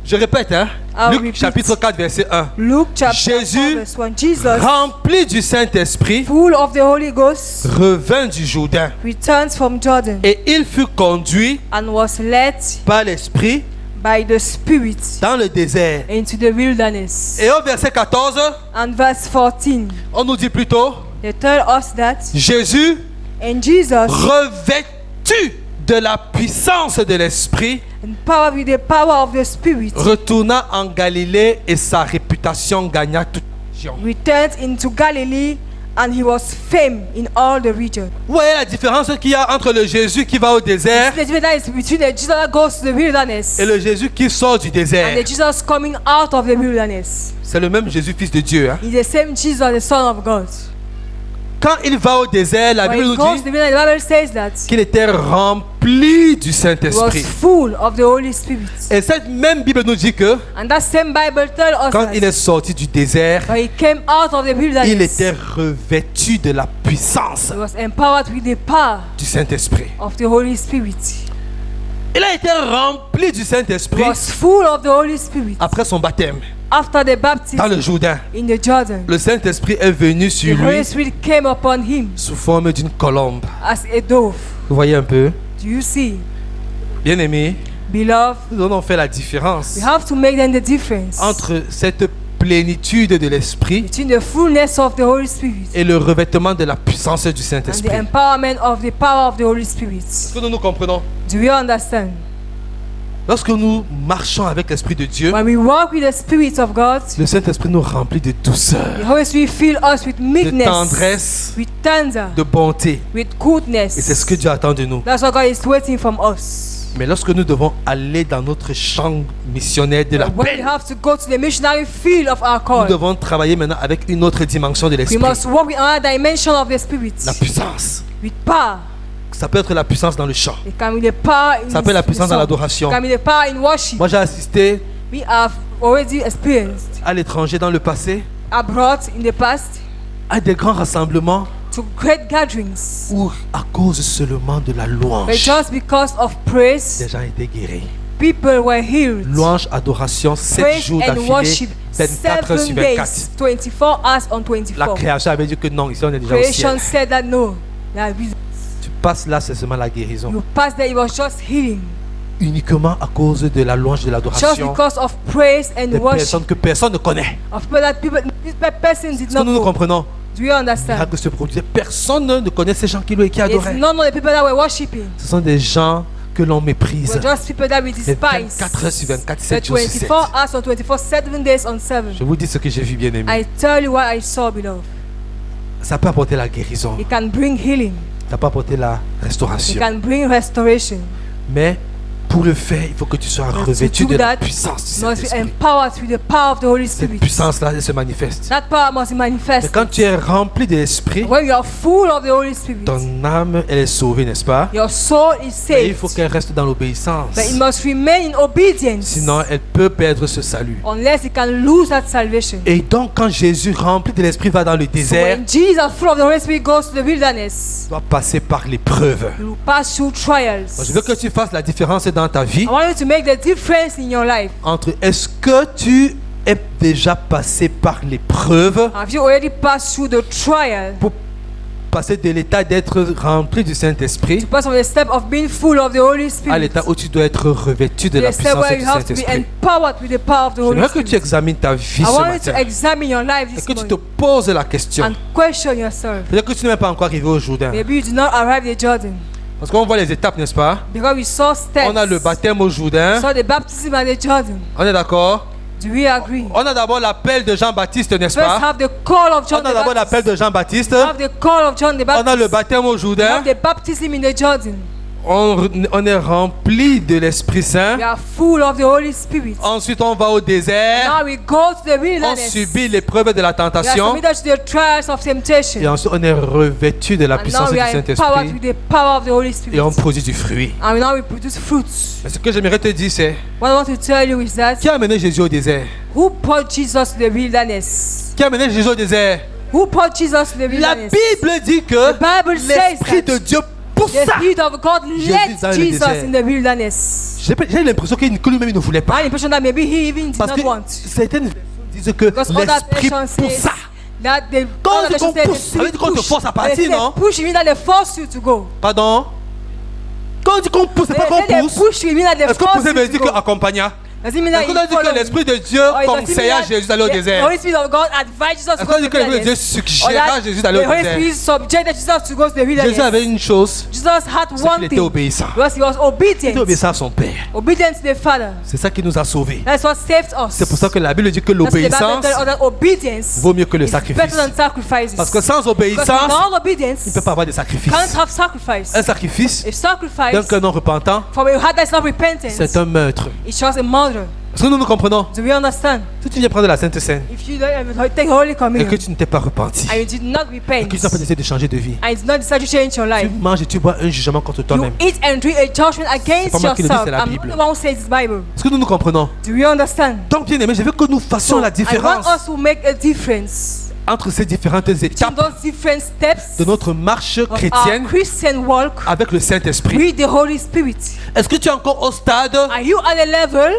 je répète, hein? I'll Luc repeat. chapitre 4 verset 1. Luke chapter 4 Jésus, verse 1. Jesus, rempli du Saint-Esprit, full of the Holy Ghost, revint du Jourdain. returns from Jordan Et il fut conduit and was led par l'Esprit by the Spirit dans le désert. into the wilderness. Et au verset 14, And verse 14, on nous dit plutôt, they tell us that, Jésus, and Jesus, revêtu de la puissance de l'Esprit, empowered with the power of the Spirit, retourna en Galilée et sa réputation gagna toute la région. returned into Galilee, and he was famed in all the region. Vous voyez la différence qu'il y a entre le Jésus qui va au désert The difference is between the Jesus that goes to the wilderness et le Jésus qui sort du and désert. the Jesus coming out of the wilderness. C'est le même Jésus, fils de Dieu. Hein. He's the same Jesus, the Son of God. Quand il va au désert, la When Bible he nous goes to dit the wilderness, the Bible says that qu'il était rempli du he was Saint-Esprit. full of the Holy Spirit. Et cette même Bible nous dit que And that same Bible tells us quand that il est sorti du désert, when he came out of the wilderness, il était revêtu de la puissance he was empowered with the power du Saint-Esprit. of the Holy Spirit. Il a été rempli du He Saint-Esprit was full of the Holy Spirit après son baptême after the dans baptism le Jourdain. in the Jordan. Le Saint-Esprit est venu The sur Holy lui Spirit came upon him sous forme d'une colombe. as a dove. Vous voyez un peu? Do you see? Bien-aimés, Beloved, nous allons faire la différence we have to make then the difference entre cette plénitude de l'Esprit between the fullness of the Holy Spirit et le revêtement de la puissance du and the Saint-Esprit. empowerment of the power of the Holy Spirit. Est-ce que nous comprenons? Do you understand? Lorsque nous marchons avec l'Esprit de Dieu, When we walk with the Spirit of God, le Saint-Esprit nous remplit de the douceur, Holy Spirit fill us with de meekness, tendresse, with tender, de bonté. with Et c'est ce goodness. que Dieu attend de nous. That's what God is waiting from us. Mais lorsque nous devons aller dans notre champ missionnaire de When we l'appel, have to go to the missionary field of our nous call, devons travailler maintenant avec une autre dimension de we l'Esprit. must walk with another dimension of the Spirit, La puissance. with power. Ça peut être la puissance dans le chant. It can be the power in Ça peut être la the puissance dans song. l'adoration. It can be the power in worship. Moi, j'ai assisté We have already experienced à l'étranger dans le passé abroad in the past à des grands rassemblements to great gatherings, où, à cause seulement de la but louange, just because of praise, des gens étaient guéris. people were healed. Louange, adoration, 7 Praise jours and d'affilée, worship 24 7 sur days, 24. 24 hours on La 24. création avait dit que non, ici on est déjà au Creation ciel. said that no. That we- Tu passes là, c'est seulement la guérison. you passed there, it was just healing. Uniquement à cause de la louange, de Just l'adoration because of praise and des worship. personnes que personne ne connaît. Of people that people, this person did Est-ce que not nous nous know. comprenons? Do you understand? Miracle se produisait. Personne ne connaît ces gens qui louent et qui It's adoraient. none of the people that were worshiping. Ce sont des gens que l'on méprise. We're just people that we Les despise. 24 heures sur 24, The 7 jours sur 7. 24 hours on 24, 7 days on 7. Je vous dis ce que j'ai vu, bien aimé. I tell you what I saw, beloved. Ça peut apporter la guérison. It can bring healing. Ça peut apporter la It restauration. can bring restoration. Mais pour le faire, il faut que tu sois But revêtu to do de la that, puissance du you must be Saint-Esprit. empowered with the power of the Holy Cette Spirit. puissance-là, elle se manifeste. That power must be Mais manifested. quand tu es rempli de l'Esprit, When you are full of the Holy Spirit, ton âme, elle est sauvée, n'est-ce pas? your soul is Mais il faut saved. qu'elle reste dans l'obéissance. But it must remain in obedience. Sinon, elle peut perdre ce salut. Unless it can lose that salvation. Et donc, quand Jésus, rempli de l'Esprit, va dans le So désert, when Jesus, full of the Holy Spirit, goes to the wilderness, il doit passer par l'épreuve. you will pass through trials. Je veux que tu fasses la différence dans ta vie I want you to make the difference in your life. entre est-ce que tu es déjà passé par l'épreuve Have you already passed through the trial? pour passer de l'état d'être rempli du Saint-Esprit To pass from the step of being full of the Holy à Spirit l'état où tu dois être revêtu de to la the step puissance where du you have to be Saint-Esprit. empowered with the power of the Holy J'aimerais que tu Spirit. examines ta vie I ce want you to matin examine your life et this que tu te morning poses la question. and question yourself. Peut-être que tu n'es même pas encore arrivé au Jourdain. Maybe you did not arrive at Jordan Parce qu'on voit les étapes, n'est-ce pas? because we saw steps. On a le baptême au Jourdain. Saw the baptism at the Jordan. On est d'accord? Do we agree? On a d'abord l'appel de Jean-Baptiste, n'est-ce First pas? have the call of On John a the d'abord l'appel Baptist. de Jean-Baptiste. Have the call of John the On a Baptist. le baptême au We Jourdain. have the baptism in the Jordan. On est rempli de l'Esprit We Saint. are full of the Holy Spirit. Ensuite, on va au désert. Now we go to the On wilderness. subit l'épreuve de la We are tentation. submitted to the trials of Et temptation. ensuite, on est revêtu de la And now puissance we du are empowered Saint-Esprit. with the power of the Holy Et on Spirit. produit du fruit. And now we produce fruits. Mais ce que j'aimerais te dire, c'est What I want to tell you is that qui a amené Jésus au désert? who brought Jesus to the wilderness? Qui a amené Jésus au désert? Who brought Jesus to the La wilderness? Bible dit que The Bible says l'Esprit de that Dieu poussa. the Spirit of God Jésus dans led le Jesus désert. in the wilderness. J'ai l'impression que lui-même il ne voulait I pas. have the impression that maybe he even did Parce not que want. certaines versions disent que Because other l'Esprit versions say poussa. that the Quand other on dit qu'on versions say the pousse, ça veut Spirit dire qu'on te push. force à partir, They say non? they push, you mean that they force you to go. Pardon? Quand on dit qu'on pousse, c'est They pas say qu'on they pousse. push you, you mean that they Est-ce que force pousser you veut to dire go. que accompagna? Does it mean Est-ce that qu'on you a dit que follow l'Esprit you? de Dieu Or it does it mean conseilla that Jésus d'aller au the désert? Holy Spirit of God advised Jesus to Est-ce go qu'on to dit the que l'Esprit de Dieu wilderness? Or suggéra that Jésus d'aller the au Holy désert? Spirit subjected Jesus to go to the Jésus avait wilderness. une chose, Jesus had c'est qu'il one était thing obéissant. because he was Il était obedient. obéissant à son Père. Obedient to the Father. C'est ça qui nous a sauvés. That's what saved us. C'est pour ça que la Bible dit que That's the Bible l'obéissance tells us that obedience vaut mieux que le is better sacrifice. than sacrifices. Parce que sans Because obéissance, without il obedience, ne peut pas avoir de sacrifice. can't have sacrifice. Un sacrifice A sacrifice d'un cœur non repentant, from a heart that's not repentant, c'est un meurtre. it's just a murder. Est-ce que nous nous comprenons? Do we understand? Si tu viens prendre la Sainte Seine If you don't take Holy et Communion que tu ne t'es pas repenti, and you did not et repent que tu n'as pas décidé de changer de vie, and you did not decide to change your tu life, manges et tu bois un jugement contre you toi-même. eat and drink a judgment against pas moi qui le dis, yourself. c'est la I'm Bible. not the one who says this Bible. Est-ce que nous nous comprenons? Do you understand? Donc, bien aimé, je veux que nous fassions So, la I différence want us to make a difference entre ces différentes between étapes those different steps de notre marche of our chrétienne Christian walk avec le Saint-Esprit. with the Holy Spirit. Est-ce que tu es encore au stade Are you at a level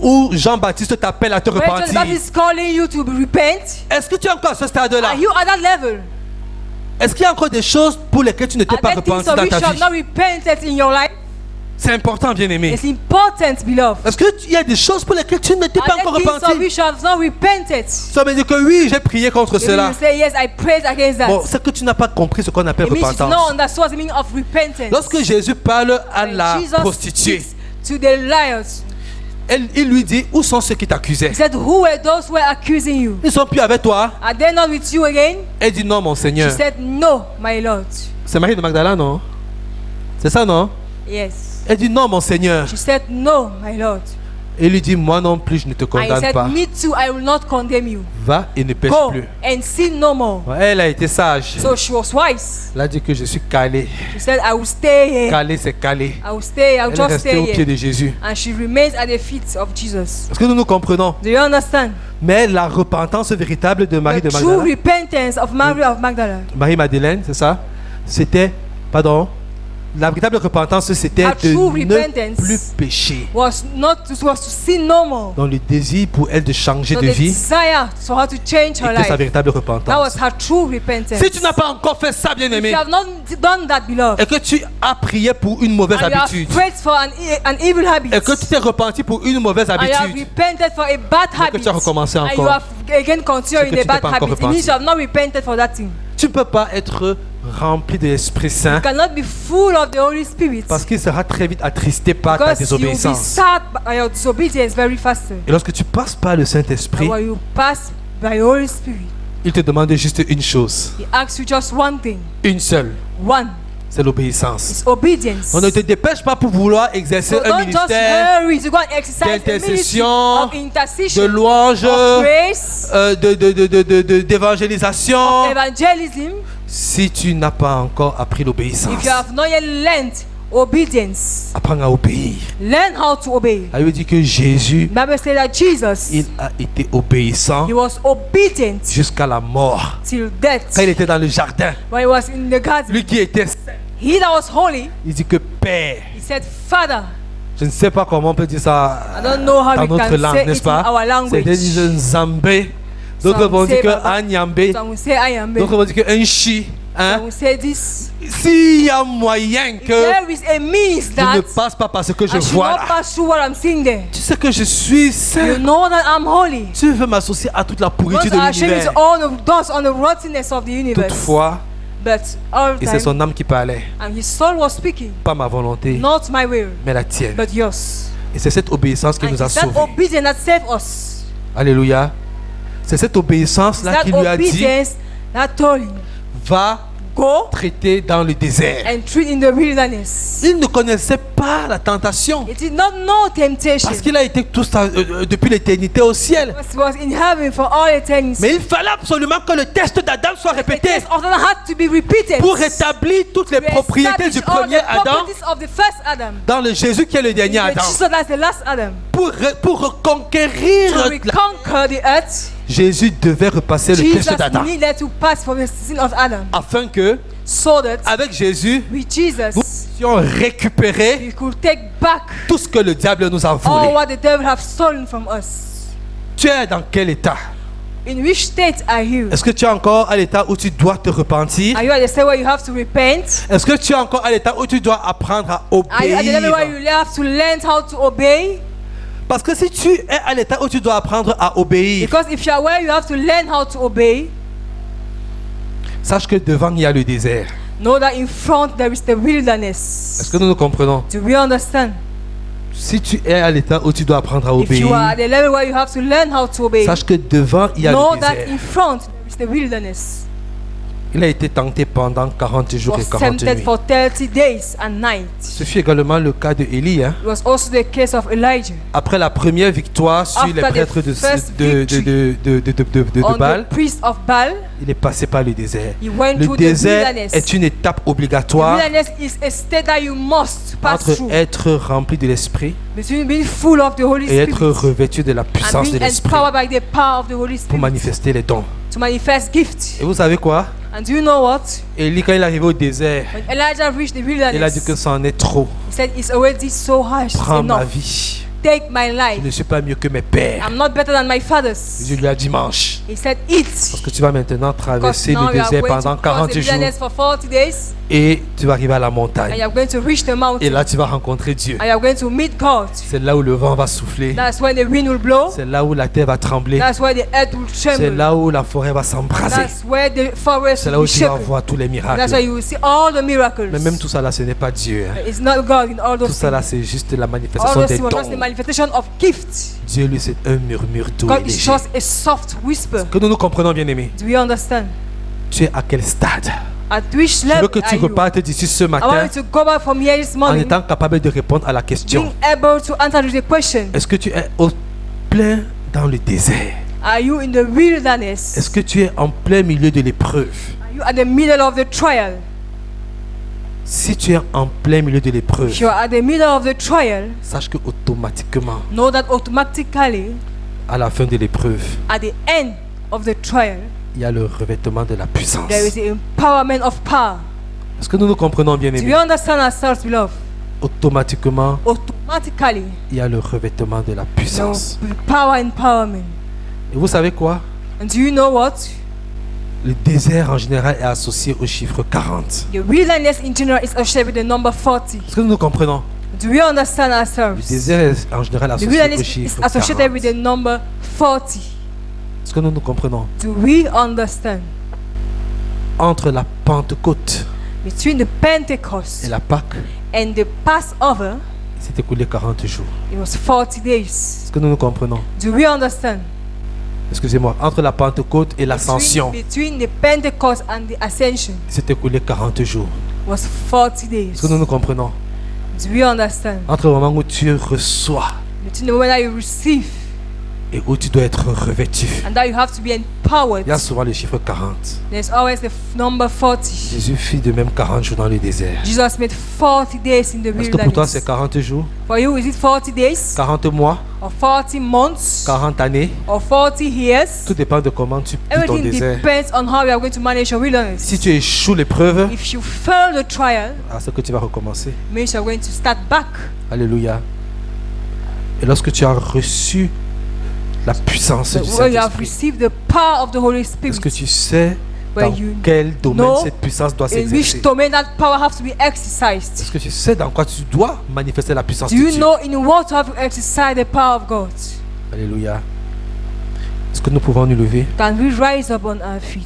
où Jean-Baptiste t'appelle à te where John the repentir? Baptist is calling you to repent? Est-ce que tu es encore à ce stade-là? Are you at that level? Est-ce qu'il y a encore des choses pour lesquelles tu ne t'es Are pas there things repenti of dans which ta you have vie? not repented in your life? C'est important, bien aimé. It's important, beloved. Est-ce qu'il y a des choses pour lesquelles tu ne t'es pas Are encore there things of repenti? which you have not repented? Ça veut dire que oui, j'ai prié contre Maybe cela. you say, yes, I prayed against that. Bon, c'est que tu n'as pas compris ce qu'on appelle It means you do repentance. not understand the meaning of repentance. Lorsque Jésus parle à When la Jesus prostituée, speaks to the liars, il lui dit, où sont ceux qui he t'accusaient? said, who were those who were accusing you? Ils sont plus avec toi. Are they not with you again? Elle dit non, mon She Seigneur. said, no, my Lord. C'est Marie de Magdala, non? C'est ça, non? Yes. Elle dit non, mon Seigneur. She said, no, my Lord. Et il lui dit, moi non plus, je ne te And he condamne said, pas. me too, I will not condemn you. Va et ne pêche Go plus. and sin no more. Elle a été sage. So she was wise. Elle a dit que je suis calé. She said, I will stay here. Calé, c'est calé. I will stay, I will Elle est just restée stay au pied here. de Jésus. And she remains at the feet of Jesus. Est-ce que nous nous comprenons? Do you understand? Mais la repentance véritable de Marie The de true Magdala, repentance of Mary of Magdala. Marie-Madeleine, c'est ça? C'était, pardon, La véritable repentance, c'était A de true ne repentance plus pécher. was to sin no more. Donc le désir pour elle de changer So de the vie desire for her to change her était sa life. véritable That repentance. was her true repentance. Si tu n'as pas encore fait ça, If bien-aimé, you have not done that, beloved, et que tu as prié pour une mauvaise and you have habitude, prayed for an evil habit, et que tu t'es repenti pour une mauvaise and you have habitude, repented for a bad que habit, tu as recommencé and you encore, have again continued c'est que in a tu t'es bad pas encore habit, it means repenti. you have not repented for that thing. tu ne peux pas être rempli de l'Esprit Saint You cannot be full of the Holy Spirit parce qu'il sera très vite attristé par ta because you will be désobéissance. sad by your disobedience very fast. Et lorsque tu passes par le Saint-Esprit, And when you pass by the Holy Spirit, il te demande juste une chose, He asks you just one thing. une seule, One c'est l'obéissance. is obedience. On ne te dépêche pas pour vouloir exercer So un don't just ministère hurry to go and exercise a ministry d'intercession, of de intercession, louange, of praise, d'évangélisation, evangelism, si tu n'as pas encore appris l'obéissance. if you have not yet learned obedience. Apprends à obéir. Learn how to obey. Elle veut dire que Jésus, The Bible says that Jesus, il a été obéissant he was obedient jusqu'à la mort. till death. Quand il était dans le jardin, When he was in the garden, lui qui était saint, he that was holy, il dit que Père, he said, Father. je ne sais pas comment on peut dire ça I don't know how dans we notre can langue, say n'est-ce it in pas? our C'est language. des Nzambé. D'autres Some vont dire say que Baba. Anyambé. Some will say I am. D'autres vont dire que un chi. Some Hein? will say this. S'il y a moyen If que there is a means je that ne passe pas par ce que je I should vois not là, pass through what I'm seeing there. tu sais que je suis You saint. know that I'm holy. Tu veux m'associer à toute la pourriture Because de I shame is l'univers. all the dust on the rottenness of the universe. Toutefois, But all the et c'est time, son âme qui parlait, and his soul was speaking, pas ma volonté, not my will, mais la tienne. but yours. Et c'est cette obéissance qui And nous a it's that sauvés. obedience that saved us. Alléluia. C'est cette It's obéissance-là that qui lui a dit, obedience that told him, va go traiter dans le désert. and treat in the wilderness. Il ne connaissait pas la tentation. He did not know temptation. Parce qu'il a été depuis l'éternité au ciel. He was in heaven for all eternity. Mais il fallait absolument que le test d'Adam soit The répété test of Adam had to be repeated pour rétablir toutes les to propriétés establish du all premier the Adam properties of the first Adam. dans le Jésus qui est le dernier The Adam. Jesus that's the last Adam. Pour reconquérir To reconquer the earth, Jésus devait repasser le test Jesus d'Adam. needed to pass from the sin of Adam, Afin que, so that avec Jésus, with nous Jesus puissions récupérer we could take back tout ce que le diable nous a all volé. what the devil have stolen from us. Tu es dans quel état? In which state are you? Est-ce que tu es encore à l'état où tu dois te repentir? Are you at the state where you have to repent? Est-ce que tu es encore à l'état où tu dois apprendre à Are you at the level where obéir? you have to learn how to obey? Parce que si tu es à l'état où tu dois apprendre à obéir, Because if you are where you have to learn how to obey, sache que devant il y a le désert. know that in front there is the Est-ce wilderness. que nous nous comprenons? Do we understand? Si tu es à l'état où tu dois apprendre à If you are at obéir, the level where you have to learn how to obey, sache que devant il y a know le that désert. in front there is the wilderness. Il a été tenté pendant 40 jours et Was 40 tempted nuits. for 30 days and nights. Ce fut également le cas de Élie. Hein? It was also the case of Elijah. Après la première victoire sur les After the prêtres first de On Baal, the priest of Baal, il est passé par le désert. he went Le through the désert wilderness. est une étape The obligatoire wilderness is a state that you must pass entre through être rempli de l'esprit between being full of the Holy et être Spirit revêtu de la and puissance de being l'esprit empowered by the power of the Holy pour Spirit manifester les dons. to manifest gifts. Et vous savez quoi? And do you know what? Élie, quand il est arrivé au désert, When Elijah reached the il a dit wilderness, que c'en est trop. he said, "It's already so harsh. It's Prends ma enough. vie. Take my Je life. ne suis pas mieux que mes pères. I'm not better than my fathers." Dieu lui a dit mange. He said, "Eat." Parce que tu vas maintenant Because traverser now le you are désert going pendant to cross 40 the jours wilderness for 40 days, et tu vas arriver à la and montagne. you are going to reach the Et mountain, là, tu vas rencontrer Dieu. and you are going to meet God. C'est là où le vent va souffler. That's when the wind will blow. C'est là où la terre va trembler. That's where the earth will C'est tremble. là où la forêt va s'embraser. That's where the forest C'est là will où be tu vas shaken. voir tous les That's where miracles. you will see all the miracles. Mais même tout ça là, ce n'est pas Dieu. Hein. It's not God in all Tout those ça là, things. c'est juste la All manifestation those des things were just the dons. manifestation of gifts. Dieu, lui, c'est un murmure doux et God is léger. just a soft whisper. Que nous nous comprenons, bien aimés. Do you understand? Tu es à quel stade? At which Je veux level que tu are you? repartes d'ici ce I want matin you to go back from here this en morning étant capable de répondre à la question. being able to answer the question. Est-ce que tu es au plein dans le désert? Are you in the wilderness? Est-ce que tu es en plein milieu de l'épreuve? Are you at the middle of the trial? Si tu es en plein milieu de l'épreuve, If you are at the middle of the trial, sache que automatiquement, know that automatically à la fin de l'épreuve, at the end of the trial, il y a le revêtement de la puissance. there is the empowerment of power. Est-ce que nous nous comprenons bien Do we aimés? understand ourselves, beloved? Automatiquement, Automatically, il y a le revêtement de la there puissance. will be power empowerment. Et vous savez quoi? And do you know what? Le désert en général est associé au chiffre 40. The wilderness in general is associated with the number 40. Est-ce que nous nous comprenons? Do we understand Le ourselves? désert est en général The associé au wilderness is chiffre associated 40. with the number 40. Est-ce que nous nous comprenons? Do we understand? Entre la Pentecôte Between the Pentecost et la Pâque, and the Passover, il s'est écoulé 40 jours. it was 40 days. Est-ce que nous nous comprenons? Do we understand? Excusez-moi. Entre la Pentecôte et l'Ascension, Between the Pentecost and the Ascension, il s'est écoulé 40 jours. was 40 days. Est-ce que nous nous comprenons? Do we understand? Entre le moment où tu reçois Between the moment that you receive et où tu dois être revêtu, and that you have to be empowered, il y a souvent le chiffre 40. there's always the number 40. Jésus fit de même 40 jours dans le désert. Jesus made 40 days in the Est-ce que pour toi c'est wilderness. 40 jours, For you, is it 40 days 40 mois, or 40 months 40 années? or 40 years? Tout dépend de comment tu vis ton Everything désert. depends on how you are going to manage your wilderness. Si tu échoues l'épreuve, If you fail the trial, à ce que tu vas recommencer. means you're going to start back. Alléluia. Et lorsque tu as reçu la puissance But du when you have Saint-Esprit, received the power of the Holy Spirit, est-ce que tu sais where dans you quel domaine know cette puissance doit in s'exercer? which domain that power has to be exercised? Est-ce que tu sais dans quoi tu dois manifester la puissance Do de you Dieu? know in what to have to exercise the power of God? Alléluia. Est-ce que nous pouvons nous lever? Can we rise up on our feet?